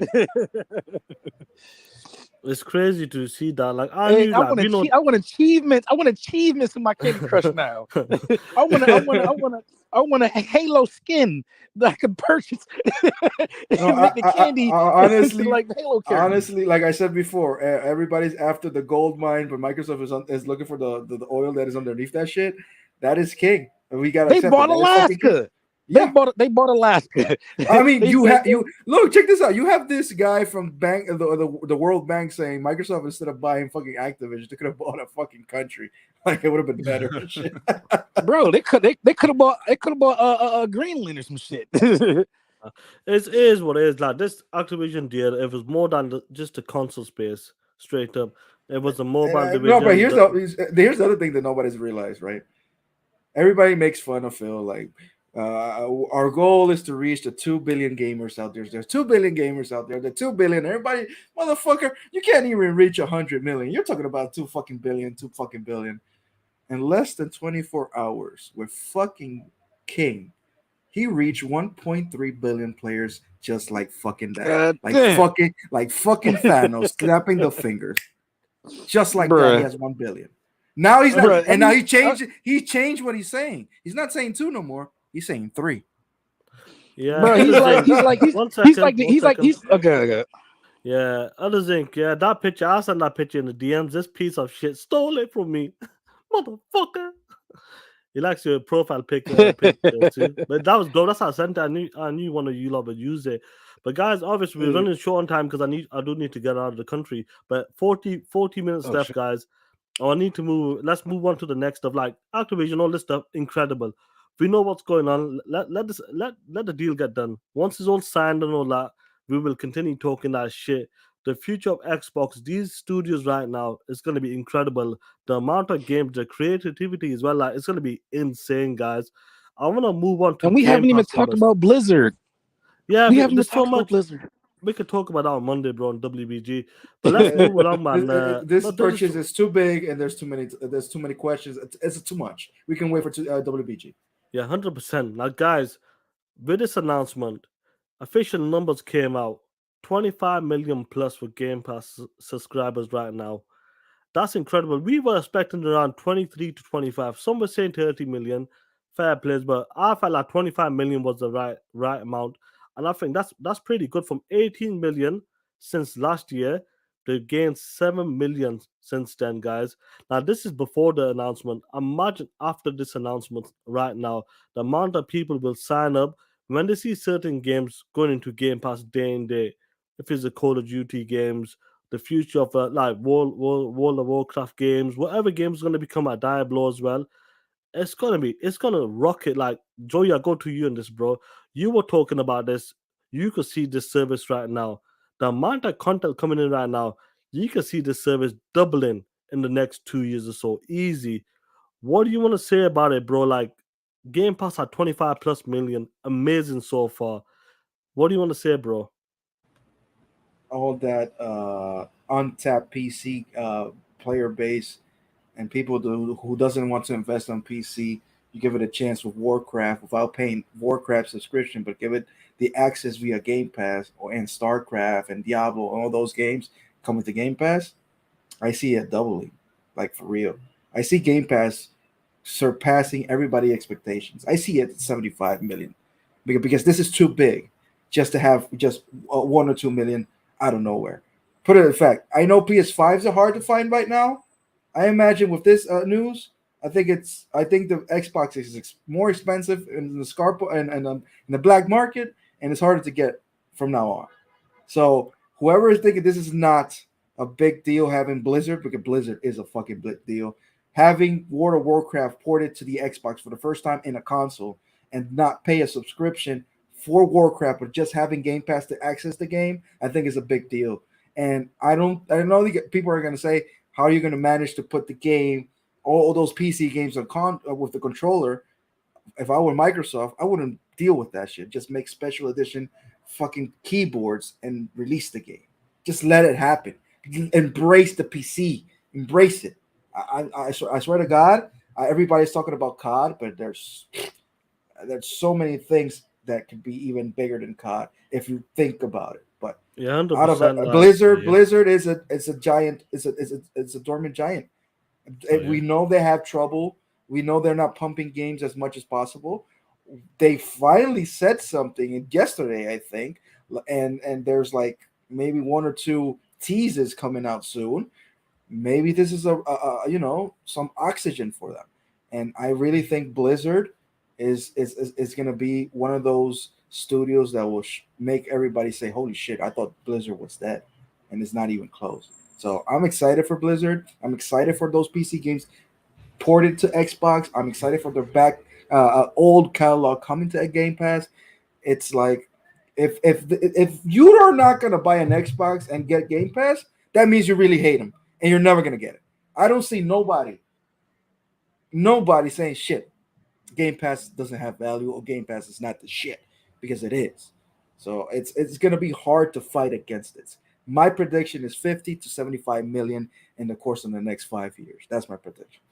It's crazy to see that. Like I Hey, knew, like we know. I want achievements. I want achievements in my Candy Crush now. I want a Halo skin that I could purchase No, and make the candy into honestly, like Halo characters. honestly, like I said before, everybody's after the gold mine, but Microsoft is looking for the oil that is underneath that shit. That is king. And we gotta They accept it. bought That is fucking king. Alaska. Yeah. They bought Alaska. I mean, They said you look, check this out. You have this guy from the World Bank saying Microsoft, instead of buying fucking Activision, they could have bought a fucking country. Like it would have been better and shit. bro, they could have bought Greenland or some shit. It is what it is. Like this Activision deal, it was more than just a console space. Straight up, it was a mobile No, but division. here's the other thing that nobody's realized, right? Everybody makes fun of Phil. Like, our goal is to reach the 2 billion gamers out there. There's 2 billion gamers out there. The 2 billion, everybody, motherfucker, you can't even reach 100 million. You're talking about 2 fucking billion, 2 fucking billion. In less than 24 hours with fucking King, he reached 1.3 billion players just like fucking that. God damn, Like fucking Thanos snapping the fingers. Just like that, he bruh. has 1 billion. Now he's not, Bruh, and now he changed. He changed what he's saying. He's not saying 2 no more. He's saying 3. Yeah, Bro, other thing. One second, one second. okay. Yeah, other thing. Yeah, that picture. I sent that picture in the DMs. This piece of shit stole it from me, motherfucker. He likes your profile pic too. But that was dope. That's how I sent it. I knew one of you lot would use it. But guys, obviously we're running short on time because I do need to get out of the country. But 40 minutes Oh left, shit. guys. I need to move. Let's move on to the next stuff. Like Activision, all this stuff, incredible. We know what's going on. Let the deal get done. Once it's all signed and all that, we will continue talking that shit. The future of Xbox, these studios right now, is going to be incredible. The amount of games, the creativity as well, like it's going to be insane, guys. I want to move on to And we Game haven't even Pass talked numbers. about Blizzard. Yeah, We haven't even there's so talked about much Blizzard. we could talk about that on Monday, bro, on WBG. But let's move along, man. This No, there's purchase is too big, and there's too many. There's too many questions. It's too much. We can wait for WBG. Yeah, 100%. Now, guys, with this announcement, official numbers came out. 25 million plus for Game Pass subscribers right now. That's incredible. We were expecting around 23 to 25. Some were saying 30 million. Fair plays, but I felt like 25 million was the right amount. And I think that's pretty good. From 18 million since last year, they've gained 7 million since then, guys. Now, this is before the announcement. Imagine after this announcement right now, the amount of people will sign up when they see certain games going into Game Pass day and day. If it's the Call of Duty games, the future of like World of Warcraft games, whatever games is going to become a Diablo as well. It's gonna rocket. Like Joey, I go to you on this, bro. You were talking about this. You could see this service right now. The amount of content coming in right now, you can see this service doubling in the next 2 years or so. Easy. What do you want to say about it, bro? Like Game Pass at 25 plus million, amazing so far. What do you want to say, bro? All that untapped PC player base and people who doesn't want to invest on PC, you give it a chance with Warcraft without paying Warcraft subscription, but give it the access via Game Pass and StarCraft and Diablo, all those games coming to Game Pass. I see it doubling, like for real. I see Game Pass surpassing everybody's expectations. I see it at 75 million because this is too big just to have just 1 or 2 million out of nowhere. Put it in fact, I know PS5s are hard to find right now. I imagine with this news, I think the Xbox is more expensive in the Scarpa and in the black market, and it's harder to get from now on. So whoever is thinking this is not a big deal having Blizzard, because Blizzard is a fucking big deal, having World of Warcraft ported to the Xbox for the first time in a console and not pay a subscription for Warcraft, but just having Game Pass to access the game, I think is a big deal. And I know people are going to say, how are you going to manage to put the game, all those PC games on with the controller? If I were Microsoft, I wouldn't deal with that shit. Just make special edition fucking keyboards and release the game. Just let it happen. Embrace the PC. Embrace it. I swear to God, everybody's talking about COD, but there's so many things that could be even bigger than COD if you think about it. But Yeah, hundred Out of percent. Blizzard, Yeah. Blizzard is a giant. It's a dormant giant. Oh, We yeah. know they have trouble. We know they're not pumping games as much as possible. They finally said something yesterday, I think, and there's like maybe one or two teases coming out soon. Maybe this is some oxygen for them, and I really think Blizzard is going to be one of those studios that will make everybody say, "Holy shit! I thought Blizzard was dead," and it's not even close. So I'm excited for Blizzard. I'm excited for those PC games ported to Xbox. I'm excited for their back old catalog coming to a Game Pass. It's like if you are not gonna buy an Xbox and get Game Pass, that means you really hate them and you're never gonna get it. I don't see nobody saying shit. Game Pass doesn't have value or Game Pass is not the shit because it is. So it's gonna be hard to fight against it. My prediction is 50 to 75 million in the course of the next 5 years. That's my prediction.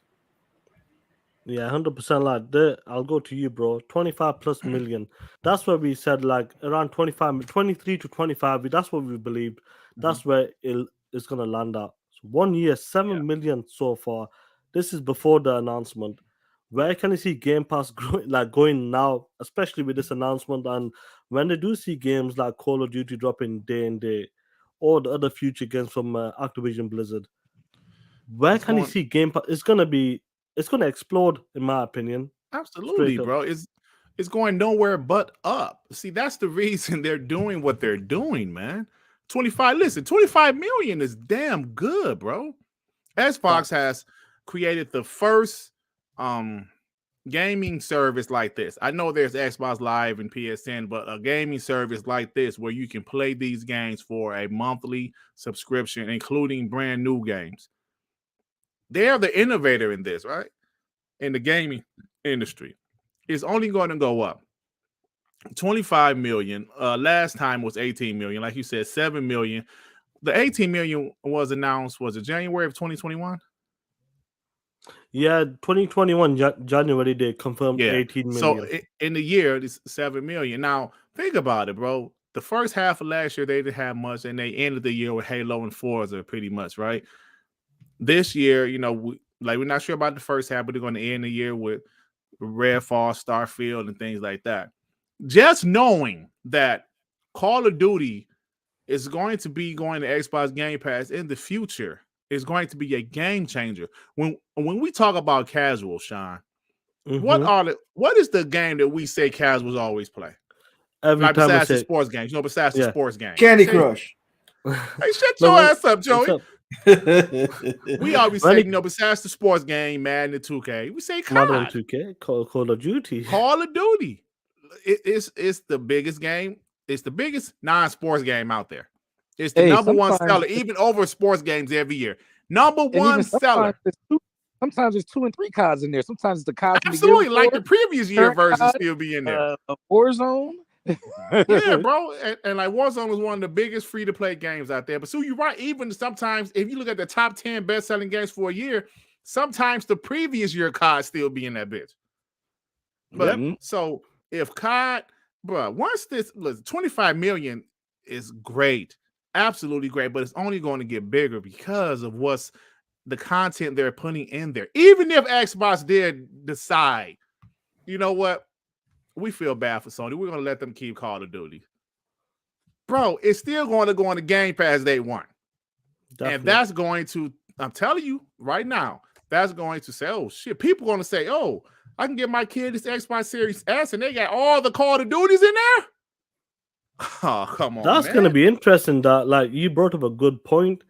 Yeah, 100%. Like the, I'll go to you, bro. 25 plus million. That's where we said like around 25, 23 to 25. That's what we believed. That's where it's gonna land at. So 1 year, 7 million so far. This is before the announcement. Where can you see Game Pass going now, especially with this announcement? And when they do see games like Call of Duty dropping day and day, or the other future games from Activision Blizzard, where It's can you going see Game Pass? It's gonna explode, in my opinion. absolutely, Straight up. bro. It's going nowhere but up. See, that's the reason they're doing what they're doing, man. 25. Listen, 25 million is damn good, bro. Xbox has created the first gaming service like this. I know there's Xbox Live and PSN, but a gaming service like this where you can play these games for a monthly subscription, including brand new games. They are the innovator in this, right? In the gaming industry. It's only going to go up. 25 million. Last time was 18 million. Like you said, 7 million. The 18 million was announced, was it January of 2021? Yeah, 2021 January they confirmed Yeah. 18 So million. in the year, it's 7 million. Now, think about it, bro. The first half of last year, they didn't have much, and they ended the year with Halo and Forza pretty much, right? This year, we're not sure about the first half, but they're going to end the year with Redfall, Starfield, and things like that. Just knowing that Call of Duty is going to be going to Xbox Game Pass in the future is going to be a game changer. When we talk about casual, Sean, what is the game that we say casuals always play? Every Like time I besides the say, sports games, besides the yeah. sports game. Candy Crush. Hey, shut No, your ass up, Joey. what's up? We always When say, it- besides the sports game, Madden and 2K, we say Modern COD. 2K, Call of Duty. Call of Duty. It's the biggest game. It's the biggest non-sports game out there. It's the number one seller, even over sports games every year. Number one seller. Sometimes there's 2 and 3 cards in there. Sometimes the cards Absolutely, like the previous year version still be in there. Warzone. Yeah, bro. And like Warzone was one of the biggest free-to-play games out there. But so you're right, even sometimes if you look at the top 10 best-selling games for a year, sometimes the previous year COD still be in that bitch. But so if COD, bro, once this 25 million is great, absolutely great, but it's only going to get bigger because of what's the content they're putting in there. Even if Xbox did decide, you know what, we feel bad for Sony, we're going to let them keep Call of Duty. Bro, it's still going to go on the Game Pass day one. Definitely. And that's going to, I'm telling you right now, that's going to say, oh shit, people are going to say, oh, I can get my kid this Xbox Series S and they got all the Call of Duties in there? Oh, come on, that's going to be interesting. That, like, you brought up a good point.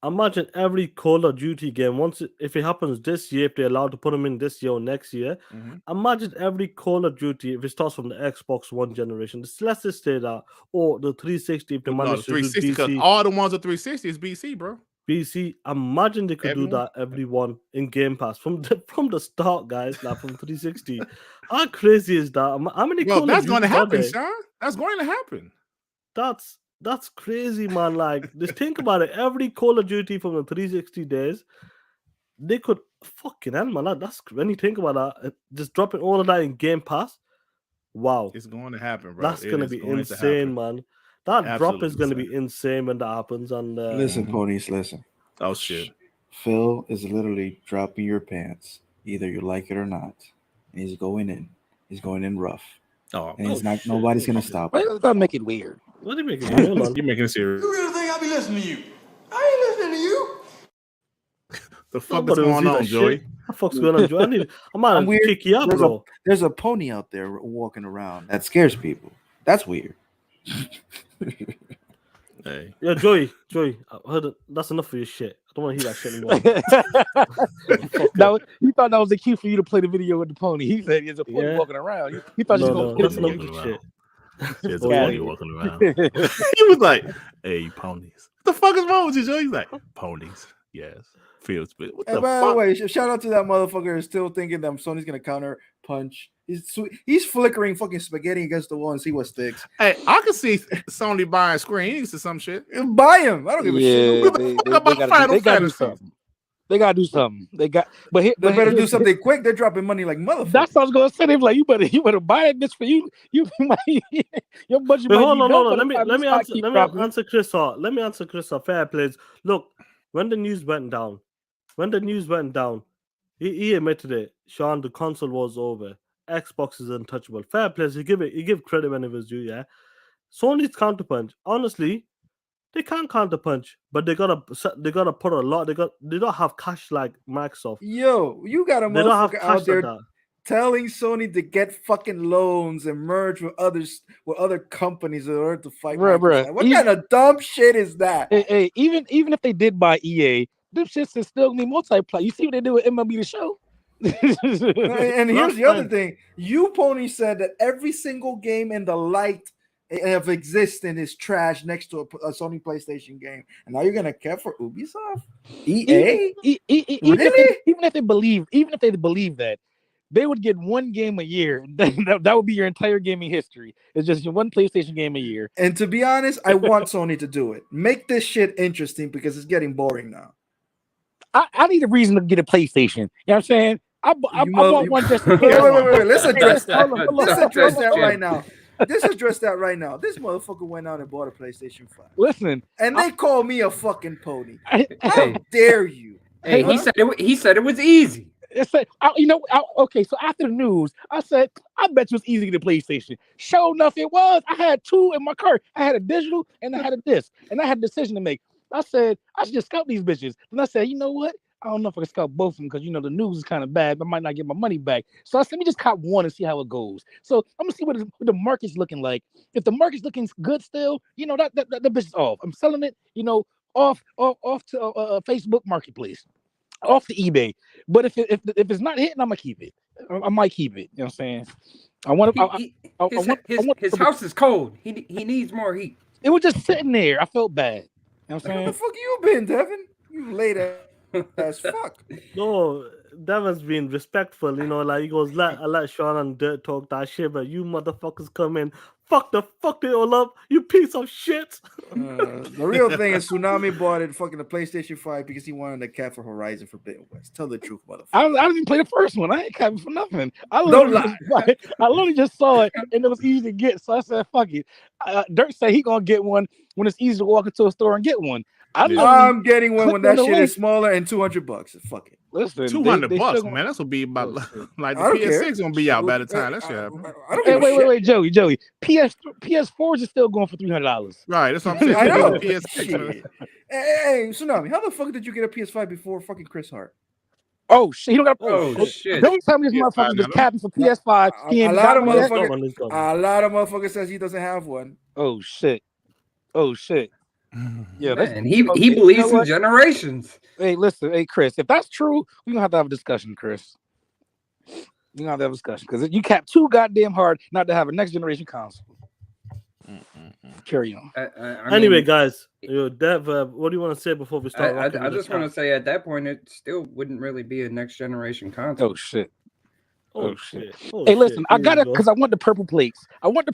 Imagine every Call of Duty game, if it happens this year, if they're allowed to put them in this year or next year, imagine every Call of Duty, if it starts from the Xbox One generation, let's just say that, or the 360, if they manage to do 360, because BC. all the ones with 360 is BC, bro. BC, imagine they could do that everyone in Game Pass from the start, guys, like from 360. How crazy is that? How many Call that's of going to Duties are happen, there? Sean. That's going to happen. That's crazy, man. Like, just think about it. Every Call of Duty from the 360 days, they could fucking hell, man. That's when you think about that, just dropping all of that in Game Pass. Wow, it's going to happen, bro. That's gonna be insane, man. That drop is Absolutely going to be insane. insane when that happens. And Listen, ponies, listen. Oh shit. Phil is literally dropping your pants, either you like it or not. And he's going in. He's going in rough. Oh, And it's not. shit. Nobody's gonna stop Why him. you gotta make it weird? what do you make it? Hold on. you're making it serious. You really think I be listening to you? I ain't listening to you. The fuck is Nobody will going see on, that Joey? shit. What the fuck's going on, Joey? I'm I'm gonna weird. kick you up, bro. There's a pony out there walking around that scares people. That's weird. Hey. Yeah, Joey, I heard it. That's enough for your shit. I don't want to hear that shit anymore. No, he thought that was the cue for you to play the video with the pony. He said there's a pony Yeah. walking around. He thought you was No, gonna that's play not the good video. shit. There's a Oh, pony yeah. walking around. He was like, "Hey, ponies. What the fuck is wrong with you, Joey?" He's like, "Ponies. Yes. Feels good. What And the by the fuck?" way, shout out to that motherfucker who's still thinking that Sony's gonna counter punch. He's flickering fucking spaghetti against the wall and see what sticks. Hey, I can see Sony buying screens or some shit. Buy him. I don't give a shit. What the fuck about Final they gotta do Fantasy? something. They gotta do something. They They better do here's- something quick. They're dropping money like motherfuckers. That's what I was gonna say. They be like, you better buy it, bitch, for you. You might, your budget Wait, might hold be on, done hold by on. the Let time me the stock answer. keep Let me dropping. answer Chris Hart. Let me answer Chris Hart. Fair plays. Look, when the news went down, he admitted it. Sean, the console was over. Xbox is untouchable. Fair plays. He give credit when it was due. Yeah. Sony's counterpunch. Honestly, they can't counterpunch, but they gotta put a lot. They don't have cash like Microsoft. Yo, you got a They don't have motherfucker cash out there like that. telling Sony to get fucking loans and merge with other companies in order to fight Bruh. Microsoft. What kind of dumb shit is that? Hey, even if they did buy EA, them shits is still gonna be multiplayer. You see what they do with MLB The Show? And here's That's the other fine. thing. You pony said that every single game in the light of existence is trash next to a Sony PlayStation game. And now you're gonna care for Ubisoft? EA? Even if they believe that, they would get one game a year. That would be your entire gaming history. It's just one PlayStation game a year. And to be honest, I want Sony to do it. Make this shit interesting because it's getting boring now. I need a reason to get a PlayStation. You know what I'm saying? I want one just. Wait. Let's address that. Hold on. Let's address that right now. This motherfucker went out and bought a PlayStation 5. Listen, And they call me a fucking pony. I How dare you? Hey, he said it was easy. said, okay. So after the news, I said, I bet you it's easy to get a PlayStation. Sure enough, it was. I had two in my car. I had a digital and I had a disc, and I had a decision to make. I said, I should just scout these bitches. And I said, you know what? I don't know if I can scout both of them because the news is kind of bad. But I might not get my money back. So I said, let me just cop one and see how it goes. So I'm gonna see what the market's looking like. If the market's looking good still, that bitch is off. I'm selling it, off to Facebook Marketplace, off to eBay. But if it's not hitting, I'm gonna keep it. I might keep it. You know what I'm saying? I want. His house is cold. He needs more heat. It was just sitting there. I felt bad. You know what I'm Where saying? the fuck you been, Devin? You late as fuck. No, Devin's being respectful, like he goes, I let Sean and Dirt talk that shit, but you motherfuckers come in, fuck they all up, you piece of shit. The real thing is Tsunami bought it fucking the PlayStation 5 because he wanted a cat for Horizon Forbidden West. Tell the truth, motherfucker. I didn't even play the first one. I ain't capping for nothing. I Don't literally just saw it and it was easy to get, so I said, "Fuck it." Dirt said he gonna get one when it's easy to walk into a store and get one. I'm getting one when that click on shit the is smaller and $200. Fuck it. Listen, $200, man. That's gonna be about like the I don't care. PS6 gonna be out by the time that shit happens. I don't Hey, give a shit. wait, Joey. PS4s is still going for $300. Right, that's what I'm saying. I know. PS6. Shit. Hey, Tsunami, how the fuck did you get a PS5 before fucking Chris Hart? Oh shit, he don't got. Oh shit. Don't tell me this Yeah, motherfucker I just know. capping for PS5. He A ain't lot got of one yet? motherfuckers. A lot of motherfuckers says he doesn't have one. Oh shit. Yeah, that's. Man, he okay, believes you know in what? generations. Hey, listen, Chris. If that's true, we're gonna have to have a discussion, Chris. We're gonna have to have a discussion because you cap too goddamn hard not to have a next generation console. Carry on. Anyway, guys, Dev, what do you want to say before we start? I just want to say at that point it still wouldn't really be a next generation console. Oh shit. Oh shit. Oh, Hey, shit. listen, I Here got we it go. because I want the purple plates. I want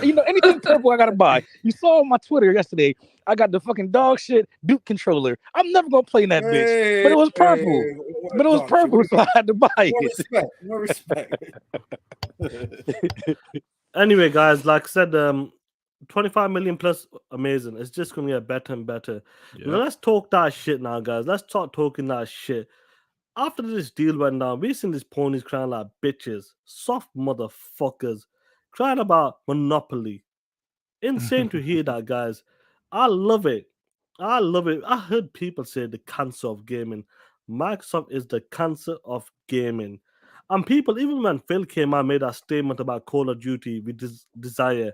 anything purple I gotta buy. You saw on my Twitter yesterday, I got the fucking dog shit Duke controller. I'm never gonna play in that bitch. But it was purple. But it was purple, so I had to buy it. No respect. Anyway, guys, like I said, 25 million plus, amazing. It's just gonna get better and better. Yeah. Now, let's talk that shit now, guys. Let's start talking that shit. After this deal went down, we seen these ponies crying like bitches, soft motherfuckers, crying about monopoly. Insane to hear that, guys. I love it. I love it. I heard people say the cancer of gaming. Microsoft is the cancer of gaming. And people, even when Phil came out, made that statement about Call of Duty with desire.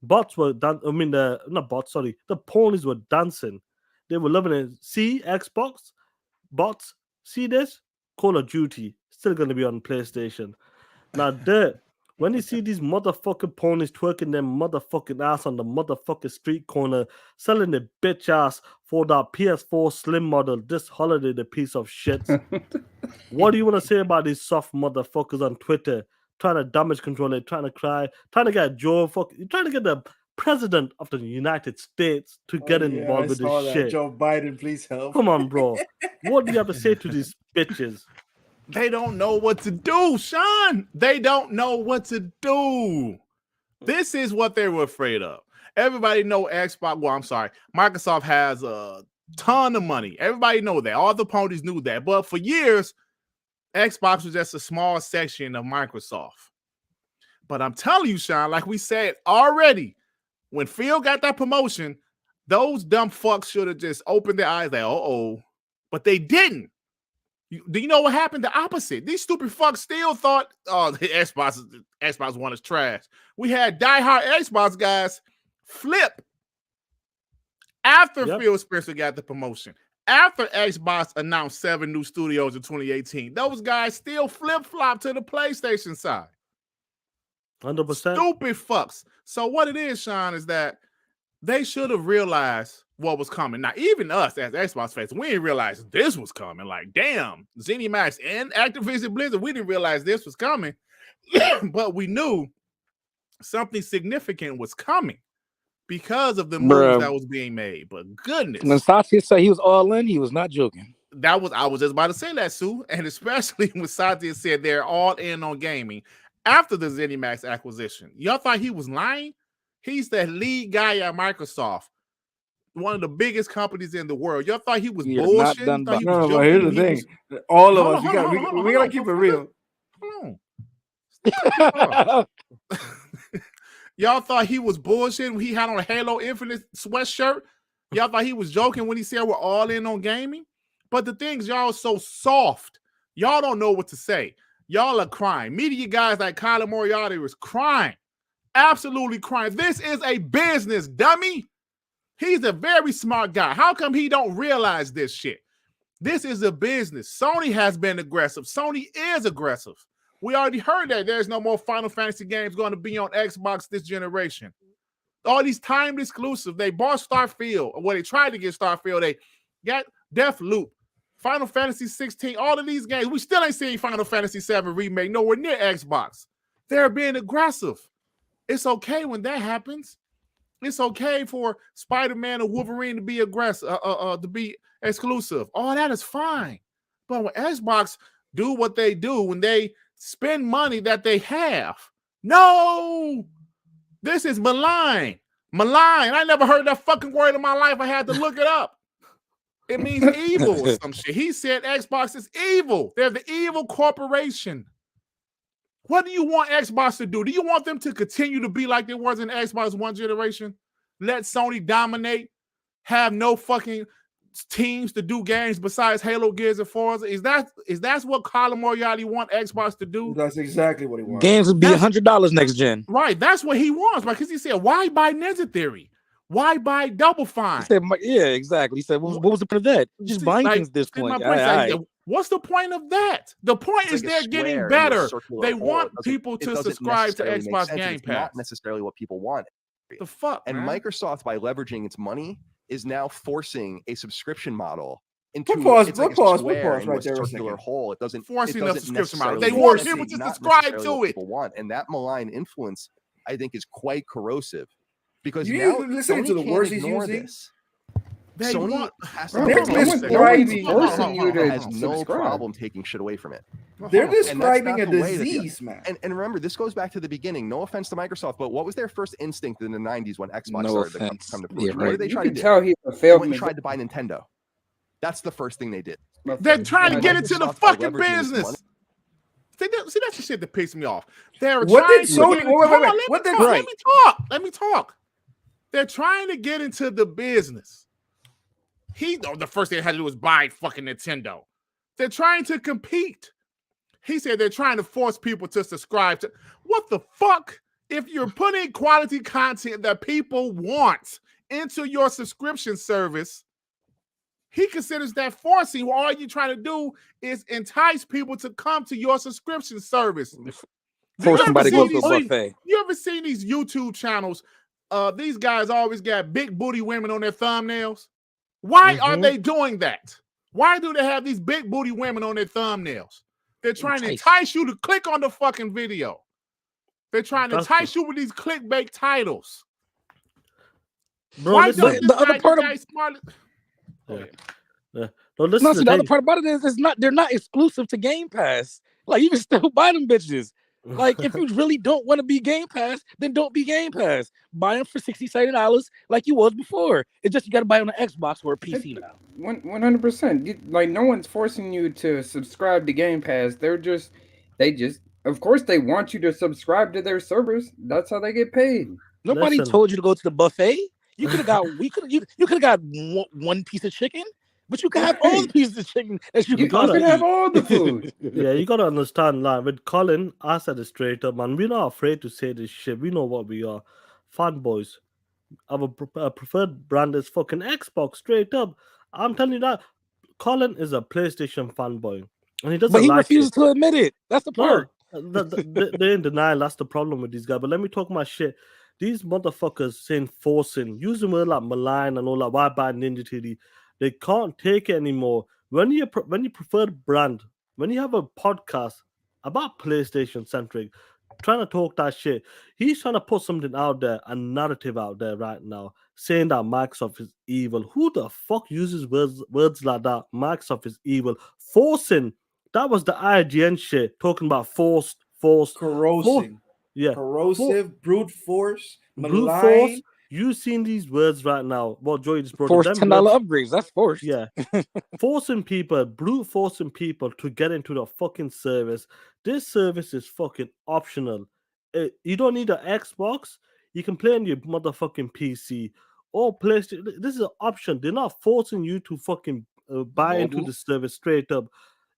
Bots were not bots, sorry. The ponies were dancing. They were loving it. See, Xbox, bots, see this? Call of Duty, still gonna be on PlayStation. Now, Dirt, when you see these motherfucking ponies twerking their motherfucking ass on the motherfucking street corner, selling their bitch ass for that PS4 Slim model this holiday, the piece of shit. What do you want to say about these soft motherfuckers on Twitter trying to damage control it, trying to cry, trying to get trying to get the president of the United States to get involved with this shit? Joe Biden, please help. Come on, bro. What do you have to say to these bitches? They don't know what to do, Sean. They don't know what to do. This is what they were afraid of. Everybody know Xbox. Well, I'm sorry. Microsoft has a ton of money. Everybody know that. All the ponies knew that. But for years, Xbox was just a small section of Microsoft. But I'm telling you, Sean, like we said already, when Phil got that promotion, those dumb fucks should have just opened their eyes like, uh-oh. But they didn't. Do you know what happened? The opposite. These stupid fucks still thought, oh, the Xbox One is trash. We had diehard Xbox guys flip after Phil Spencer got the promotion. After Xbox announced 7 new studios in 2018, those guys still flip-flop to the PlayStation side. 100%. Stupid fucks. So what it is, Sean, is that they should have realized what was coming. Now, even us as Xbox fans, we didn't realize this was coming. Like, damn, ZeniMax and Activision Blizzard, we didn't realize this was coming. But we knew something significant was coming because of the moves that was being made. But goodness. When Satya said he was all in, he was not joking. I was just about to say that, Sue. And especially when Satya said they're all in on gaming after the ZeniMax acquisition. Y'all thought he was lying? He's the lead guy at Microsoft, one of the biggest companies in the world. Y'all thought he was bullshit? No, but here's the thing. All of us, we gotta keep it real. Hold on. Y'all thought he was bullshit when he had on a Halo Infinite sweatshirt? Y'all thought he was joking when he said we're all in on gaming? But the things, y'all are so soft. Y'all don't know what to say. Y'all are crying. Media guys like Kyler Moriarty was crying. Absolutely crying. This is a business, dummy. He's a very smart guy. How come he don't realize this shit? This is a business. Sony has been aggressive. Sony is aggressive. We already heard that there's no more Final Fantasy games going to be on Xbox this generation. All these timed exclusives. They bought Starfield. Or they tried to get Starfield. They got Deathloop, Final Fantasy 16, all of these games. We still ain't seeing Final Fantasy 7 remake nowhere near Xbox. They're being aggressive. It's okay when that happens. It's okay for Spider-Man or Wolverine to be aggressive, to be exclusive. All that is fine. But when Xbox do what they do, when they spend money that they have, no, this is malign. Malign. I never heard that fucking word in my life. I had to look it up. It means evil or some shit. He said Xbox is evil. They're the evil corporation. What do you want Xbox to do? Do you want them to continue to be like they was in Xbox One generation? Let Sony dominate? Have no fucking teams to do games besides Halo, Gears, and Forza? Is that what Colin Moriarty want Xbox to do? That's exactly what he wants. Games would be $100 next gen. Right, that's what he wants. Because he said, why buy Ninja Theory? Why buy Double Fine? He said, yeah, exactly. He said, what was the point of that? Just buying things at this point. What's the point of that? The point is they're getting better. They want people to subscribe to Xbox Game Pass. It's not necessarily what people want. The fuck, and man? Microsoft, by leveraging its money, is now forcing a subscription model into a circular hole. It doesn't forcing a subscription model. They want people to subscribe to it. People want, and that malign influence, I think, is quite corrosive because you now listening to the words he's using. This. They Sony want. has Bro, to They're come no out one's, with no one's describing. forcing you to has no subscribe. problem taking shit away from it. They're And that's describing not a the way that disease, man. And remember, this goes back to the beginning. No offense to Microsoft, but what was their first instinct in the 90s when Xbox No started to offense. come to Yeah, fruition? What right. did they You try to can do? tell he's a They failed went and tried to buy musician. Nintendo. That's the first thing they did. They're trying to And get into the Microsoft, by fucking leveraging this money- business. See, that's the shit that pissed me off. They're What trying did to Sony? get Wait, into, wait, hold wait. on, What did? let me talk. Let me talk. They're trying to get into the business. The first thing they had to do was buy fucking Nintendo. They're trying to compete. He said they're trying to force people to subscribe to. What the fuck? If you're putting quality content that people want into your subscription service, he considers that forcing. All you're trying to do is entice people to come to your subscription service. Force somebody to go to a these, buffet. You ever seen these YouTube channels? These guys always got big booty women on their thumbnails. Why are they doing that? Why do they have these big booty women on their thumbnails? They're trying to entice you to click on the fucking video. They're trying to entice you with these clickbait titles. Bro, Why listen, does this the other guy, part this of guy smart? yeah. No, listen, no, see, the other part about it is they're not exclusive to Game Pass. Like you can still buy them bitches. Like if you really don't want to be Game Pass, then don't be Game Pass. Buy them for $60, $70 like you was before. It's just you got to buy on an Xbox or a PC now. 100%. Like no one's forcing you to subscribe to Game Pass. Of course, they want you to subscribe to their servers. That's how they get paid. Nobody Listen. told you to go to the buffet. You could have got you could have got one piece of chicken, but you can have all the pieces of chicken that you You can can have all the food. Yeah, you gotta understand, like with Colin, I said it straight up, man. We're not afraid to say this shit. We know what we are, fanboys. Our preferred brand is fucking Xbox, straight up. I'm telling you that. Colin is a PlayStation fanboy, and he doesn't But he like refuses it. to admit it. That's the part. They're in denial. That's the problem with these guys. But let me talk my shit. These motherfuckers saying forcing, using word like malign and all that. Why buy Ninja TD? They can't take it anymore. When you preferred brand, when you have a podcast about PlayStation centric, trying to talk that shit, he's trying to put something out there, a narrative out there right now, saying that Microsoft is evil. Who the fuck uses words like that? Microsoft is evil. Forcing. That was the IGN shit, talking about forced, Corrosive, yeah, brute force, brute force. malign. You seen these words right now? What Joey just brought Forced up. $10 upgrades. That's forced. Yeah, forcing people, brute forcing people to get into the fucking service. This service is fucking optional. You don't need an Xbox. You can play on your motherfucking PC or PlayStation. This is an option. They're not forcing you to fucking buy into the service straight up.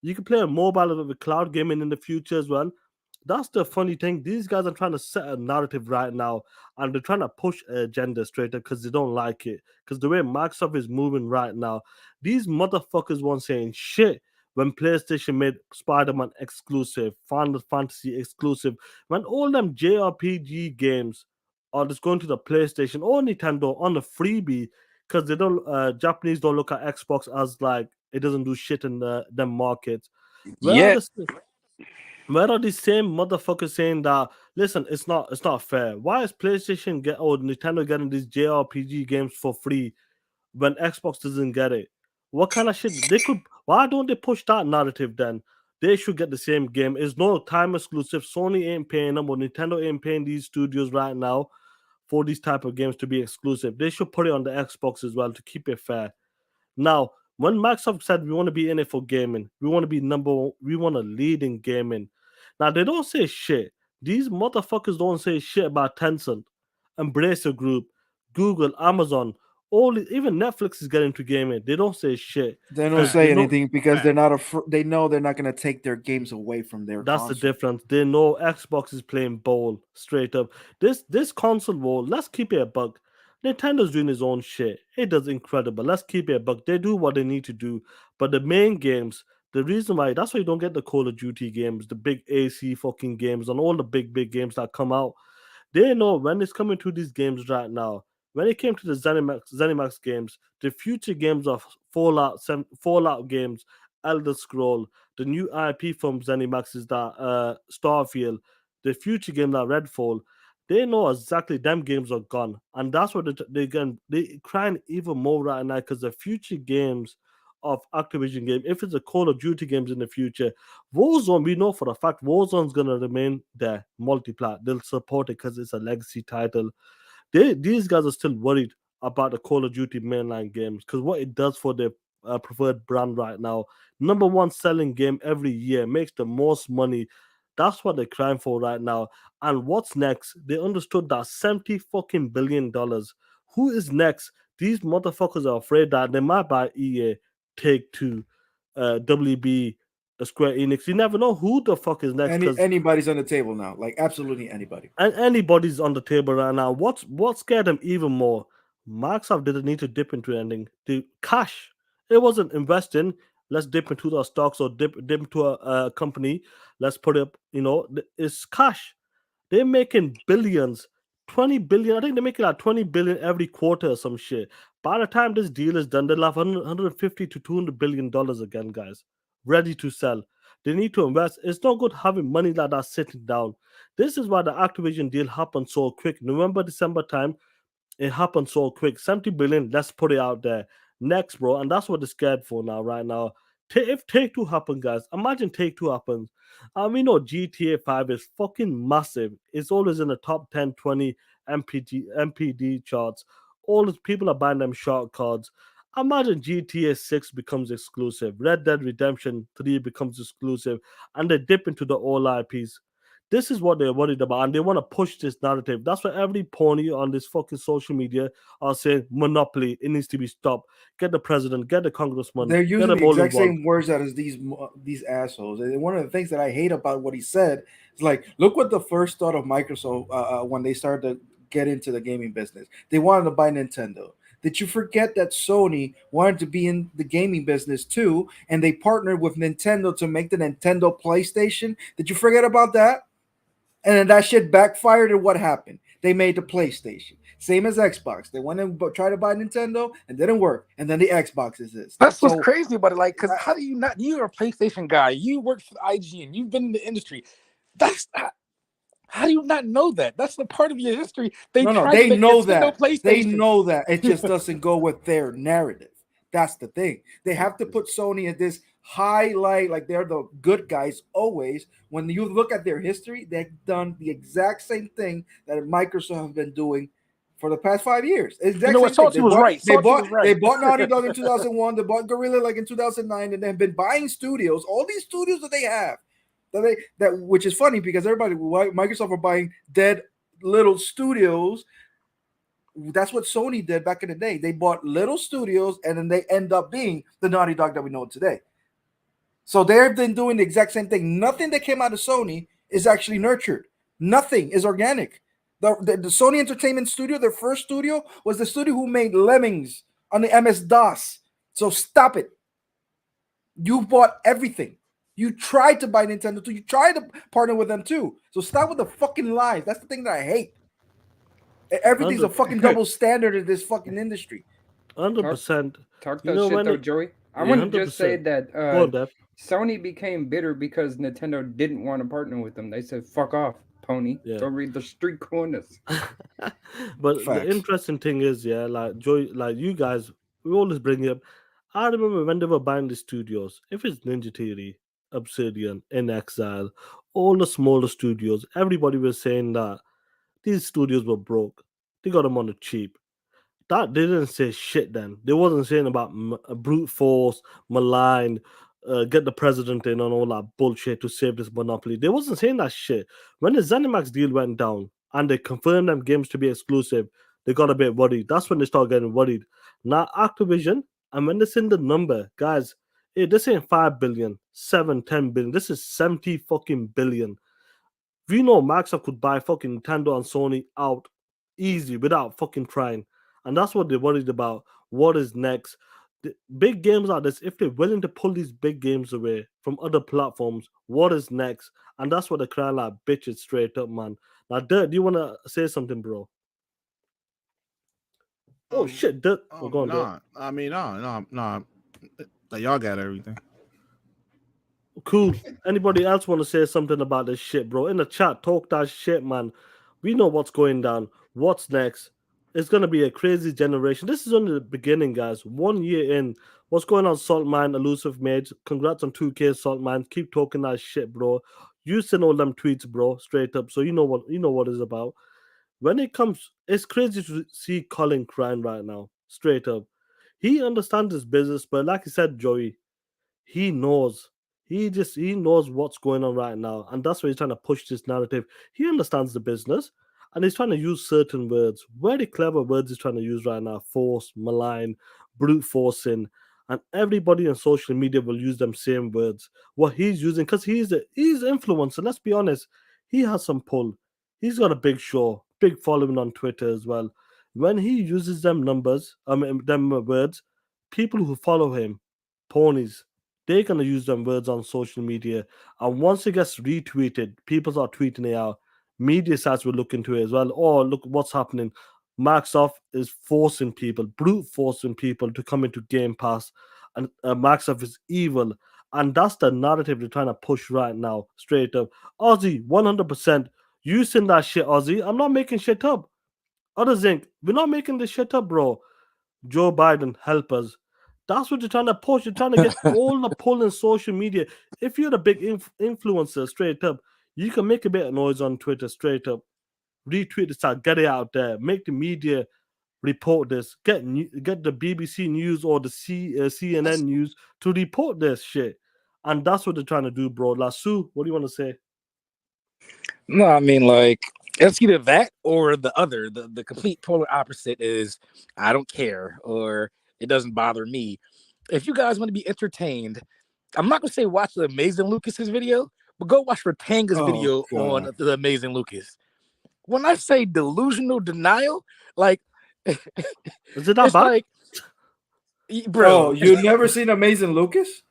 You can play on mobile with cloud gaming in the future as well. That's the funny thing. These guys are trying to set a narrative right now, and they're trying to push an agenda straight up because they don't like it. Because the way Microsoft is moving right now, these motherfuckers weren't saying shit when PlayStation made Spider-Man exclusive, Final Fantasy exclusive, when all them JRPG games are just going to the PlayStation or Nintendo on a freebie because they don't Japanese don't look at Xbox as like it doesn't do shit in them markets. Where Yeah. where are these same motherfuckers saying that? Listen, it's not fair. Why is PlayStation or Nintendo getting these JRPG games for free when Xbox doesn't get it? What kind of shit they could? Why don't they push that narrative then? They should get the same game. It's no time exclusive. Sony ain't paying them, or Nintendo ain't paying these studios right now for these type of games to be exclusive. They should put it on the Xbox as well to keep it fair. Now, when Microsoft said we want to be in it for gaming, we want to be number one, we want to lead in gaming. Now they don't say shit. These motherfuckers don't say shit about Tencent, Embracer Group, Google, Amazon. Even Netflix is getting into gaming. They don't say shit. They don't say anything because they're not they know they're not going to take their games away from their That's console. the difference. They know Xbox is playing ball straight up. This console war, let's keep it a buck. Nintendo's doing his own shit. It does incredible. Let's keep it a buck. They do what they need to do. But the main games, the reason why that's why you don't get the Call of Duty games, the big AC fucking games, and all the big games that come out. They know when it's coming to these games right now. When it came to the ZeniMax games, the future games of Fallout games, Elder Scroll, the new IP from ZeniMax is that Starfield, the future game that Redfall. They know exactly them games are gone, and that's what they crying even more right now because the future games of Activision game, if it's a Call of Duty games in the future, Warzone, we know for a fact Warzone's gonna remain there, multiplayer. They'll support it because it's a legacy title. These guys are still worried about the Call of Duty mainline games because what it does for their preferred brand right now. Number one selling game every year, makes the most money. That's what they're crying for right now. And what's next? They understood that $70 fucking billion. Who is next? These motherfuckers are afraid that they might buy EA, Take Two, WB, Square Enix. You never know who the fuck is next because Anybody's on the table now, like absolutely anybody. and anybody's on the table right now. What scared them even more? Microsoft didn't need to dip into anything. The cash, it wasn't investing. Let's dip into the stocks or dip into a company. Let's put up. It's cash. They're making billions, 20 billion. I think they're making like 20 billion every quarter or some shit. By the time this deal is done, they'll have 150 to $200 billion again, guys, ready to sell. They need to invest. It's not good having money like that sitting down. This is why the Activision deal happened so quick. November, December time, it happened so quick. 70 billion, let's put it out there. Next, bro. And that's what they're scared for now, right now. If Take Two happens, guys, imagine Take Two happens. And we know GTA 5 is fucking massive. It's always in the top 10, 20 MPD charts. All these people are buying them short cards. Imagine GTA 6 becomes exclusive. Red Dead Redemption 3 becomes exclusive. And they dip into the all IPs. This is what they're worried about, and they want to push this narrative. That's why every pony on this fucking social media are saying monopoly. It needs to be stopped. Get the president, get the congressman. They're get using them the all exact involved. same words that as these assholes. And one of the things that I hate about what he said is like, look what the first thought of Microsoft when they started to get into the gaming business. They wanted to buy Nintendo. Did you forget that Sony wanted to be in the gaming business too, and they partnered with Nintendo to make the Nintendo PlayStation? Did you forget about that? And then that shit backfired, and what happened? They made the PlayStation. Same as Xbox. They went and tried to buy Nintendo and didn't work. And then the Xbox exists. That's what's So crazy about it. Like, because how do you not? You're a PlayStation guy. You work for IGN. You've been in the industry. That's how do you not know that? That's the part of your history. They no, tried to they make know Nintendo that. PlayStation. They know that. It just doesn't go with their narrative. That's the thing. They have to put Sony in this highlight, like they're the good guys always. When you look at their history, they've done the exact same thing that Microsoft has been doing for the past 5 years. Exact You know what? same thing. Salty was right. They Salty was bought right. Naughty Dog in 2001. They bought Gorilla like in 2009, and they've been buying studios. All these studios that they have, which is funny because everybody, Microsoft are buying dead little studios. That's what Sony did back in the day. They bought little studios, and then they end up being the Naughty Dog that we know today. So they've been doing the exact same thing. Nothing that came out of Sony is actually nurtured. Nothing is organic. The Sony Entertainment Studio, their first studio, was the studio who made Lemmings on the MS-DOS. So stop it. You bought everything. You tried to buy Nintendo too. You tried to partner with them too. So stop with the fucking lies. That's the thing that I hate. Everything's a fucking double standard in this fucking industry. 100%. Talk You that know, shit when though, it- Joey. I Yeah, want to just say 100%. that Go on, Dev. Sony became bitter because Nintendo didn't want to partner with them. They said, "Fuck off, pony. Yeah. Go read the street corners." But the Facts. interesting thing is, yeah, like Joy, like you guys, we always bring it up. I remember when they were buying the studios, if it's Ninja Theory, Obsidian, In Exile, all the smaller studios, everybody was saying that these studios were broke. They got them on the cheap. That they didn't say shit then. They wasn't saying about brute force, malign, get the president in and all that bullshit to save this monopoly. They wasn't saying that shit. When the ZeniMax deal went down and they confirmed them games to be exclusive, they got a bit worried. That's when they started getting worried. Now Activision, and when they send the number, guys, this ain't 5 billion, 7, 10 billion. This is 70 fucking billion. We know Microsoft could buy fucking Nintendo and Sony out easy without fucking trying. And that's what they're worried about. What is next? The big games like this, if they're willing to pull these big games away from other platforms, what is next? And that's what they're crying like bitches straight up, man. Now, Dirt, do you want to say something, bro? Oh, shit, Dirt. Oh, go on, Dirt. Nah. I mean, no. Like, y'all got everything. Cool. Anybody else want to say something about this shit, bro? In the chat, talk that shit, man. We know what's going down. What's next? It's gonna be a crazy generation. This is only the beginning, guys. 1 year in. What's going on, Saltman, Elusive Mage? Congrats on 2K, Saltman. Keep talking that shit, bro. You send all them tweets, bro, straight up. So you know what it's about. When it comes, it's crazy to see Colin crying right now, straight up. He understands his business, but like I said, Joey, he knows. He knows what's going on right now, and that's why he's trying to push this narrative. He understands the business, and he's trying to use certain words, very clever words. He's trying to use right now: force, malign, brute forcing, and everybody on social media will use them same words. What he's using, because he's influencer. Let's be honest, he has some pull. He's got a big show, big following on Twitter as well. When he uses them numbers, them words, people who follow him, ponies, they're gonna use them words on social media, and once it gets retweeted, people start tweeting it out. Media sites will look into it as well. Oh, look what's happening. Microsoft is forcing people, brute forcing people to come into Game Pass, and Microsoft is evil, and that's the narrative they're trying to push right now. Straight up, Aussie, 100%. You send that shit, Aussie. I'm not making shit up. Other Zinc, we're not making this shit up, bro. Joe Biden, help us. That's what you're trying to push. You're trying to get all the pull in social media. If you're a big influencer, straight up, you can make a bit of noise on Twitter, straight up. Retweet this out, get it out there. Make the media report this. Get the BBC News or the CNN News to report this shit. And that's what they're trying to do, bro. Lasso, what do you want to say? No, I mean, like, it's either that or the other. The complete polar opposite is I don't care or it doesn't bother me. If you guys want to be entertained, I'm not gonna say watch the Amazing Lucas's video, but go watch Ratanga's Oh, video on God. the Amazing Lucas. When I say delusional denial, like Is it that it's bad? like, Oh, bro, you've never seen Amazing Lucas?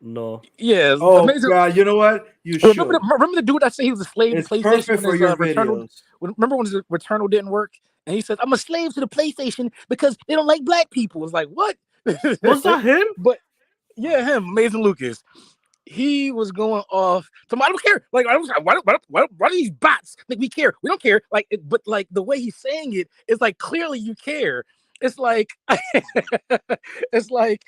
No. yeah, Oh, Amazing. God. You know what? You should. Remember the dude that said he was a slave to It's PlayStation perfect when for his your Returnal. videos. Remember when his Returnal didn't work, and he said, "I'm a slave to the PlayStation because they don't like black people." It's like what? Was that him? But yeah, him, Amazing Lucas. He was going off. So I don't care. Like I was like, why do these bots think we care? We don't care. Like, but like the way he's saying it is like clearly you care. It's like it's like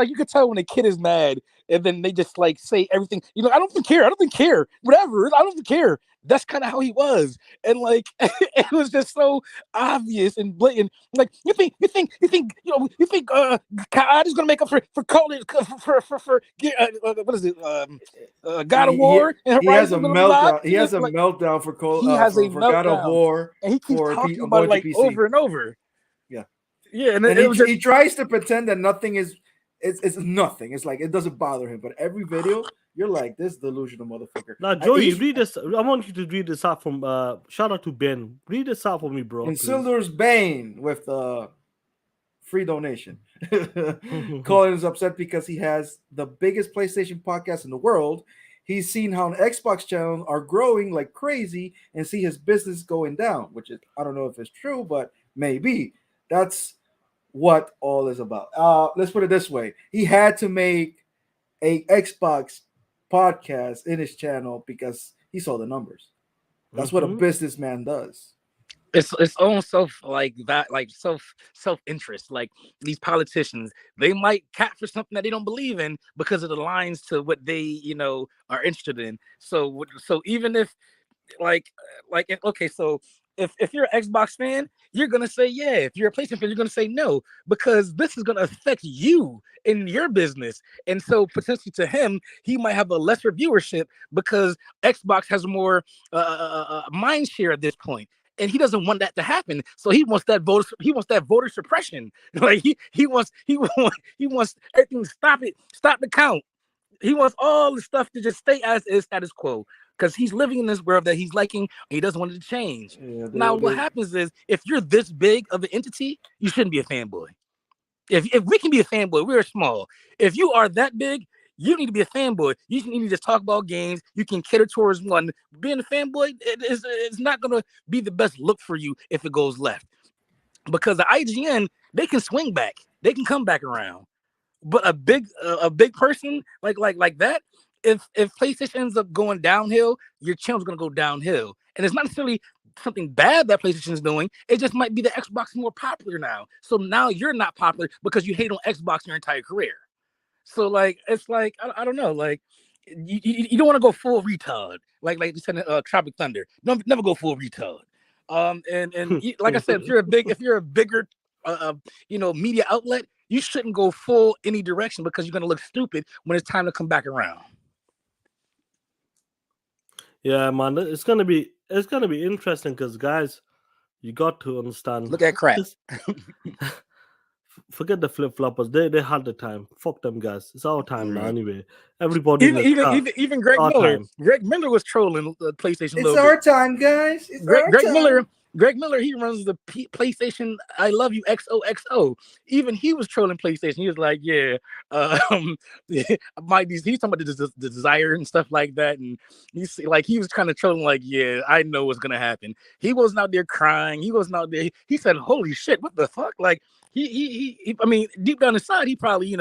you could tell when a kid is mad and then they just like say everything. I don't even care. I don't even care. Whatever. I don't even care. That's kind of how he was, and like it was just so obvious and blatant. Like you think God is gonna make up for calling for what is it God of War and He has a Horizon, blah, blah, blah. meltdown. He has a Like meltdown he has a for God of meltdown, War and he keeps for talking about going it to like PC. over and over. Yeah. Yeah, and And it was just he tries to pretend that nothing is it's nothing. It's like it doesn't bother him. But every video, you're like this delusional motherfucker. Now, Joey, Each read this. I want you to read this out from. Shout out to Ben. Read this out for me, bro. in Please. Sildur's Bane with the free donation. Colin is upset because he has the biggest PlayStation podcast in the world. He's seen how Xbox channels are growing like crazy and see his business going down, which is I don't know if it's true, but maybe that's what all is about. Let's put it this way: he had to make a Xbox podcast in his channel because he saw the numbers. That's what a businessman does. it's own self like that, like self interest. Like these politicians, they might cat for something that they don't believe in because it aligns to what they are interested in. So even if okay, so if you're an Xbox fan, you're gonna say yeah. If you're a PlayStation fan, you're gonna say no, because this is gonna affect you in your business. And so potentially to him, he might have a lesser viewership because Xbox has more mind share at this point. And he doesn't want that to happen, so he wants that voter. He wants that voter suppression. Like he wants everything to stop the count. He wants all the stuff to just stay as is, status quo, because he's living in this world that he's liking and he doesn't want it to change. Yeah, Now, what happens is if you're this big of an entity, you shouldn't be a fanboy. If we can be a fanboy, we're small. If you are that big, you need to be a fanboy. You need to just talk about games. You can cater towards one. Being a fanboy it's not going to be the best look for you if it goes left. Because the IGN, they can swing back. They can come back around. But a big person like that, if PlayStation ends up going downhill, your channel's gonna go downhill. And it's not necessarily something bad that PlayStation is doing. It just might be the Xbox is more popular now. So now you're not popular because you hate on Xbox your entire career. So like it's like I don't know, like you don't want to go full retard, like you said in Tropic Thunder. Don't never go full retard. And like I said, if you're a bigger media outlet, you shouldn't go full any direction because you're gonna look stupid when it's time to come back around. Yeah, man, it's gonna be interesting because guys, you got to understand. Look at crap. Forget the flip floppers. They had the time. Fuck them guys. It's our time now anyway. Everybody. Even Greg Miller. Time. Greg Miller was trolling the PlayStation. It's our time, guys. It's our time. Greg Miller, he runs the PlayStation I Love You XOXO. Even he was trolling PlayStation. He was like, yeah, he's talking about the desire and stuff like that. And he's like, he was kind of trolling, like, yeah, I know what's gonna happen. He wasn't out there crying. He wasn't out there. He said, holy shit, what the fuck? Like he I mean, deep down inside, he probably,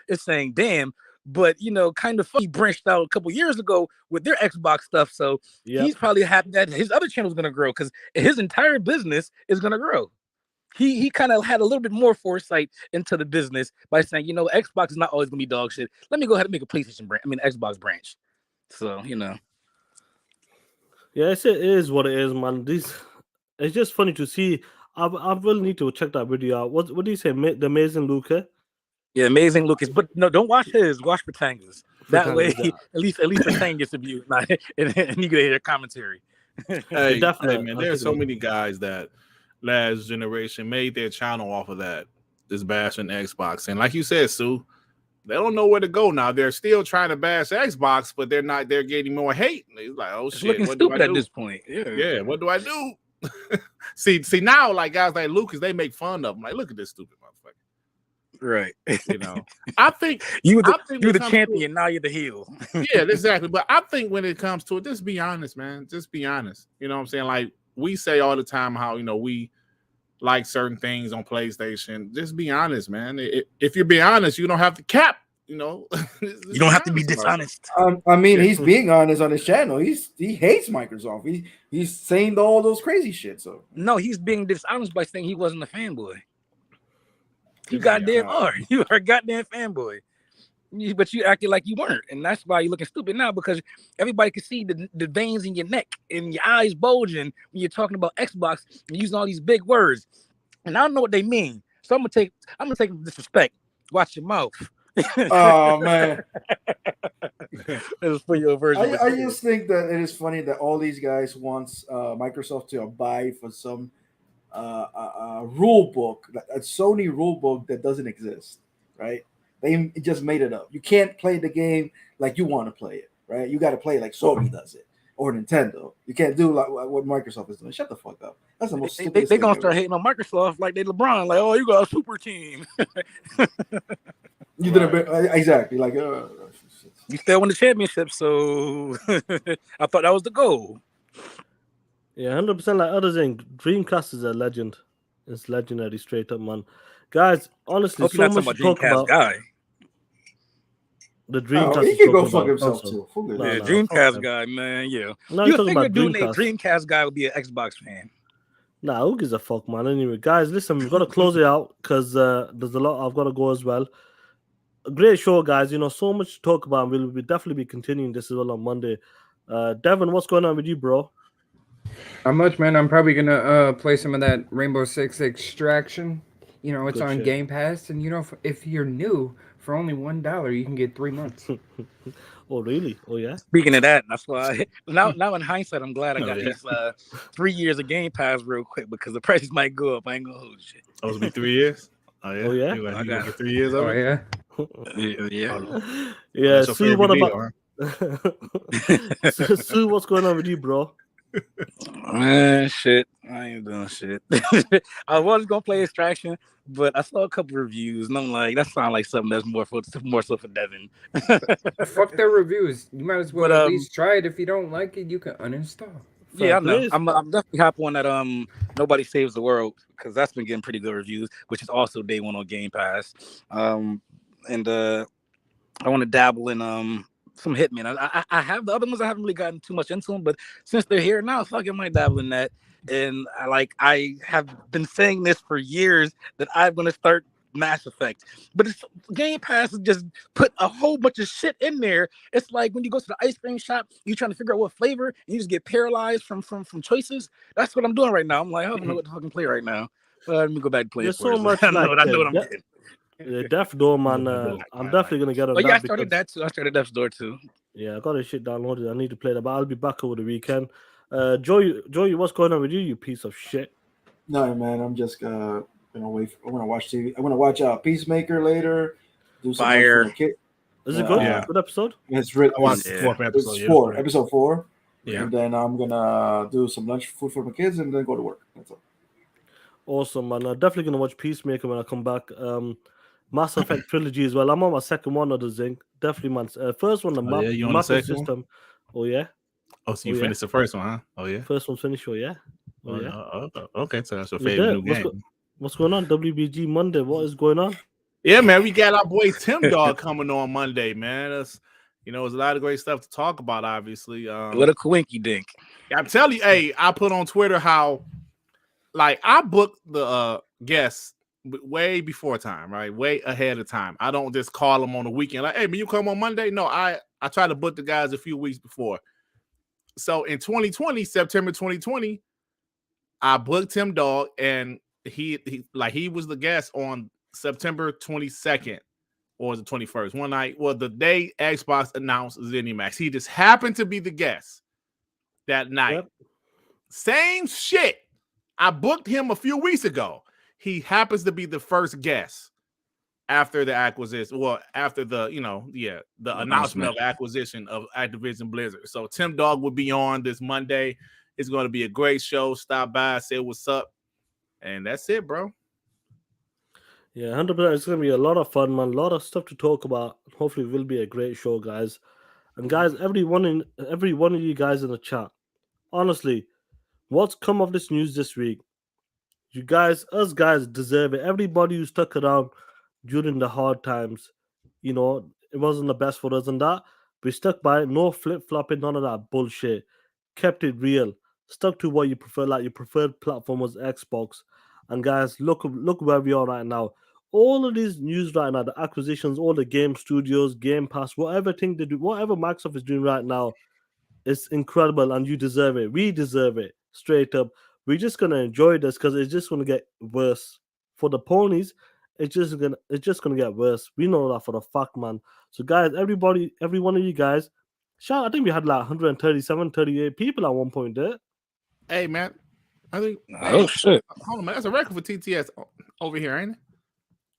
is saying, damn. But kind of he branched out a couple years ago with their Xbox stuff, so he's probably happy that his other channel is going to grow because his entire business is going to grow. He kind of had a little bit more foresight into the business by saying, Xbox is not always going to be dog shit. Let me go ahead and make a PlayStation branch. I mean, Xbox branch. So Yeah, it is what it is, man. It's just funny to see. I will need to check that video out. What do you say? The Amazing Luca? Yeah, Amazing Lucas, but no, don't watch his. Watch Pratanga's. That way, at least Pratanga gets a view, and you get their commentary. Hey, definitely, man. There are so many guys that last generation made their channel off of that, this bashing Xbox, and like you said, Sue, they don't know where to go now. They're still trying to bash Xbox, but they're not. They're getting more hate. They're like, oh shit, looking what stupid do I do? At this point. Yeah. What do I do? see now, like guys like Lucas, they make fun of them. Like, look at this stupid motherfucker. Right. I think you were the champion, now you're the heel. Yeah, exactly. But I think when it comes to it, just be honest, man. Just be honest. You know what I'm saying? Like we say all the time how, we like certain things on PlayStation. Just be honest, man. If you're being honest, you don't have to cap, you don't have to be dishonest. I mean, he's being honest on his channel. He hates Microsoft. He's saying all those crazy shit. So no, he's being dishonest by saying he wasn't a fanboy. You goddamn are. You are a goddamn fanboy. But you acted like you weren't. And that's why you're looking stupid now, because everybody can see the veins in your neck and your eyes bulging when you're talking about Xbox and using all these big words. And I don't know what they mean. So I'm gonna take disrespect. Watch your mouth. Oh man. It was for your version. I just think that it is funny that all these guys wants Microsoft to abide for some rule book, a Sony rule book that doesn't exist, right? They just made it up. You can't play the game like you want to play it, right? You got to play like Sony does it or Nintendo. You can't do like what Microsoft is doing. Shut the fuck up. That's the most stupid. They gonna start hating on Microsoft like they LeBron, like, oh, you got a super team. You didn't exactly like you still won the championship, so I thought that was the goal. Yeah, 100%. Like others saying, Dreamcast is a legend. It's legendary, straight up, man. Guys, honestly, so much to talk about. Guy. The Dreamcast. He can go fuck himself too. Dreamcast guy, man. Yeah. No, you think a dude named Dreamcast guy would be an Xbox fan? Nah, who gives a fuck, man? Anyway, guys, listen, we've got to close it out because there's a lot I've got to go as well. A great show, guys. So much to talk about. We'll definitely be continuing this as well on Monday. Devin, what's going on with you, bro? Not much, man. I'm probably gonna play some of that Rainbow Six Extraction. It's Good on shit. Game Pass, and if you're new, for only $1, you can get 3 months. Oh, really? Oh, yeah. Speaking of that, that's why now in hindsight, I'm glad I got these 3 years of Game Pass real quick because the prices might go up. I ain't gonna hold shit. Oh, it's been 3 years. Oh yeah. Oh, yeah? You got 3 years of it? Yeah. Yeah. Sue, what about? Sue, what's going on with you, bro? Man, shit. I ain't doing shit. I was gonna play Extraction, but I saw a couple reviews, and I'm like, that sounds like something that's more so for Devin. Fuck their reviews. You might as well at least try it. If you don't like it, you can uninstall. Yeah, I know. I'm definitely hopping on that Nobody Saves the World, because that's been getting pretty good reviews, which is also day one on Game Pass. And I want to dabble in some Hitman. I have the other ones. I haven't really gotten too much into them, but since they're here now, fucking might dabble in that. And I have been saying this for years that I'm gonna start Mass Effect, but it's Game Pass is just put a whole bunch of shit in there. It's like when you go to the ice cream shop, you trying to figure out what flavor, and you just get paralyzed from choices. That's what I'm doing right now. I'm like, I don't know what to fucking play right now. Let me go back to play. There's for so it. much I know like what I'm getting. Death Door, man. I'm definitely gonna get on But that. yeah, I started because, that too. I started Death's Door too. Yeah, I got this shit downloaded. I need to play that, but I'll be back over the weekend. Joey, what's going on with you? You piece of shit. No, man, I'm just gonna wait. I'm gonna watch TV. I'm gonna watch Peacemaker later. Do some lunch for my kid. Is it good? Yeah. Good episode? It's really. I watched It's, the 4th episode. it's yeah, four. right. Episode 4. Yeah. And then I'm gonna do some lunch food for my kids and then go to work. That's all. Awesome, man. I'm definitely gonna watch Peacemaker when I come back. Mass Effect trilogy as well. I'm on my second one of the Zing. Definitely, man. First one, the Oh, yeah? You on the mapping second one? system. Oh yeah. Oh, so you Oh, yeah. finished the first one, huh? Oh yeah. First one's finished. Oh yeah. Oh yeah. Okay, so that's your You favorite there? new game. What's going on? WBG Monday. What is going on? Yeah, man, we got our boy Tim Dog coming on Monday, man. There's a lot of great stuff to talk about, obviously. What a coinky dink. I'm telling you, hey, I put on Twitter how, I booked the guests way before time, right? Way ahead of time. I don't just call them on the weekend, like, hey, man, you come on Monday? No, I try to book the guys a few weeks before. So in 2020, September 2020, I booked Tim Dog, and he was the guest on September 22nd or the 21st. One night, the day Xbox announced ZeniMax. He just happened to be the guest that night. Yep. Same shit. I booked him a few weeks ago. He happens to be the first guest after the acquisition. Well, after the announcement of acquisition of Activision Blizzard. So Tim Dog will be on this Monday. It's going to be a great show. Stop by, say what's up. And that's it, bro. Yeah, 100%. It's gonna be a lot of fun, man. A lot of stuff to talk about. Hopefully, it will be a great show, guys. And guys, every one of you guys in the chat, honestly, what's come of this news this week? You guys, us guys, deserve it. Everybody who stuck around during the hard times, it wasn't the best for us and that. We stuck by it. No flip flopping, none of that bullshit. Kept it real. Stuck to what you prefer. Like your preferred platform was Xbox. And guys, look where we are right now. All of these news right now, the acquisitions, all the game studios, Game Pass, whatever thing they do, whatever Microsoft is doing right now, it's incredible, and you deserve it. We deserve it, straight up. We're just gonna enjoy this because it's just gonna get worse for the ponies. It's just gonna get worse. We know that for a fact, man. So, guys, every one of you guys, I think we had like 137, 38 people at one point there. Hey, man. I think. Oh shit! Hold on, man. That's a record for TTS over here, ain't it?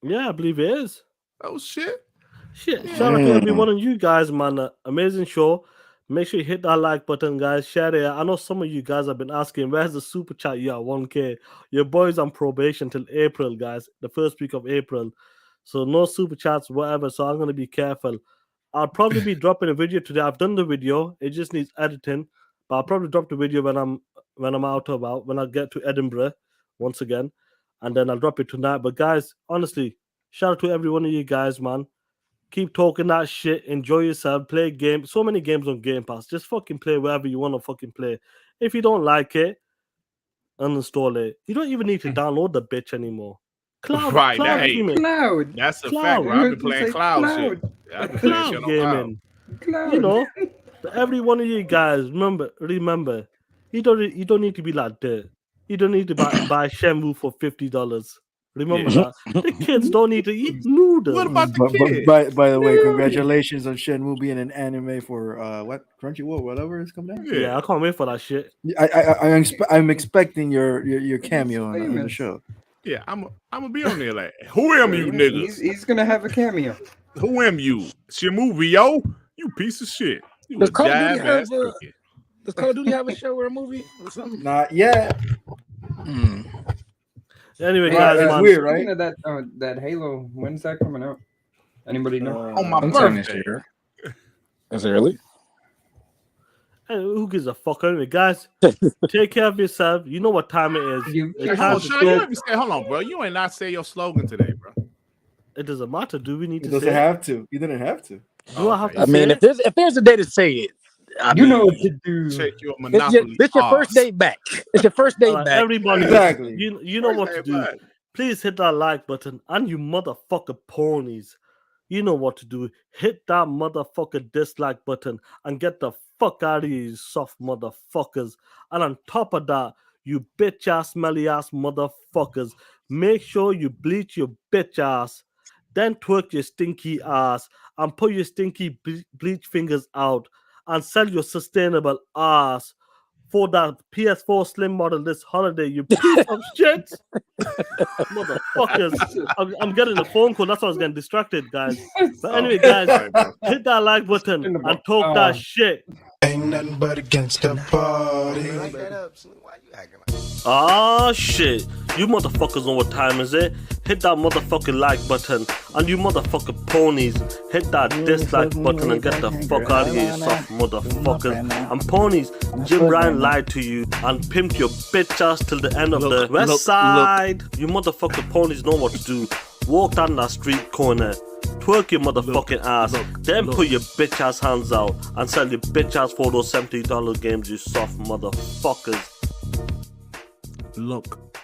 Yeah, I believe it is. Oh shit! Shout out to every one of you guys, man. Amazing show. Make sure you hit that like button, guys. Share it. I know some of you guys have been asking, where's the super chat? You at 1K. Your boy's on probation till April, guys. The first week of April. So no super chats, whatever. So I'm gonna be careful. I'll probably be dropping a video today. I've done the video. It just needs editing. But I'll probably drop the video when I'm out about, when I get to Edinburgh once again. And then I'll drop it tonight. But guys, honestly, shout out to every one of you guys, man. Keep talking that shit. Enjoy yourself. Play games. So many games on Game Pass. Just fucking play wherever you want to fucking play. If you don't like it, uninstall it. You don't even need to download the bitch anymore. Cloud gaming. Cloud. That's a Cloud. fact, bro. I've been playing cloud shit. I've been playing Cloud shit on cloud. gaming. Every one of you guys, remember, you don't need to be like dirt. You don't need to buy Shenmue for $50. Remember that. The kids don't need to eat noodles. What about the kids? By the way, congratulations on Shenmue being an anime for what Crunchyroll, whatever is coming out. Yeah, I can't wait for that shit. I'm expecting your cameo on the show. Yeah, I'm gonna be on there like, who am you niggas? He's gonna have a cameo. Who am you? Shenmue Rio? You piece of shit. You Does a Call of Duty jive ass have a- cricket. Does Call of Duty have a show or a movie or something? Not yet. Anyway, Yeah, guys, it's man, weird, right? Speaking of that Halo, when's that coming out? Anybody know? On my Sometime this birthday. year. Is it early? hey, who gives a fuck anyway, guys? Take care of yourself. You know what time it is. You- It's Hey, time hold to on, Sean, you talk. ain't say, hold on, bro. You ain't not say your slogan today, bro. It doesn't matter. Do we need It to doesn't say? have to. You didn't have to. Do I have Okay. to I say mean, it? if there's a day to say it, I You mean, know what to do. Check your this monopoly. your first day back. It's your first day Alright, back. everybody, Exactly. you know First what day to do. back. Please hit that like button, and you motherfucker ponies, you know what to do. Hit that motherfucker dislike button and get the fuck out of here, you soft motherfuckers. And on top of that, you bitch ass, smelly ass motherfuckers, make sure you bleach your bitch ass, then twerk your stinky ass, and put your stinky bleach fingers out, and sell your sustainable ass for that PS4 Slim model this holiday, you piece of shit. Motherfuckers. I'm getting a phone call. That's why I was getting distracted, guys. But anyway, guys, Sorry, bro. hit that like button and talk that shit. Ain't nothing but a gangsta party. Ah, shit. You motherfuckers know what time is it? Hit that motherfucking like button. And you motherfucking ponies, hit that dislike button and get the fuck out of here, you soft motherfuckers. And ponies, Jim Ryan lied to you and pimped your bitch ass till the end of the west side. You motherfucking ponies know what to do. Walk down that street corner, twerk your motherfucking ass, then put your bitch ass hands out and sell your bitch ass for those $70 games, you soft motherfuckers. Look.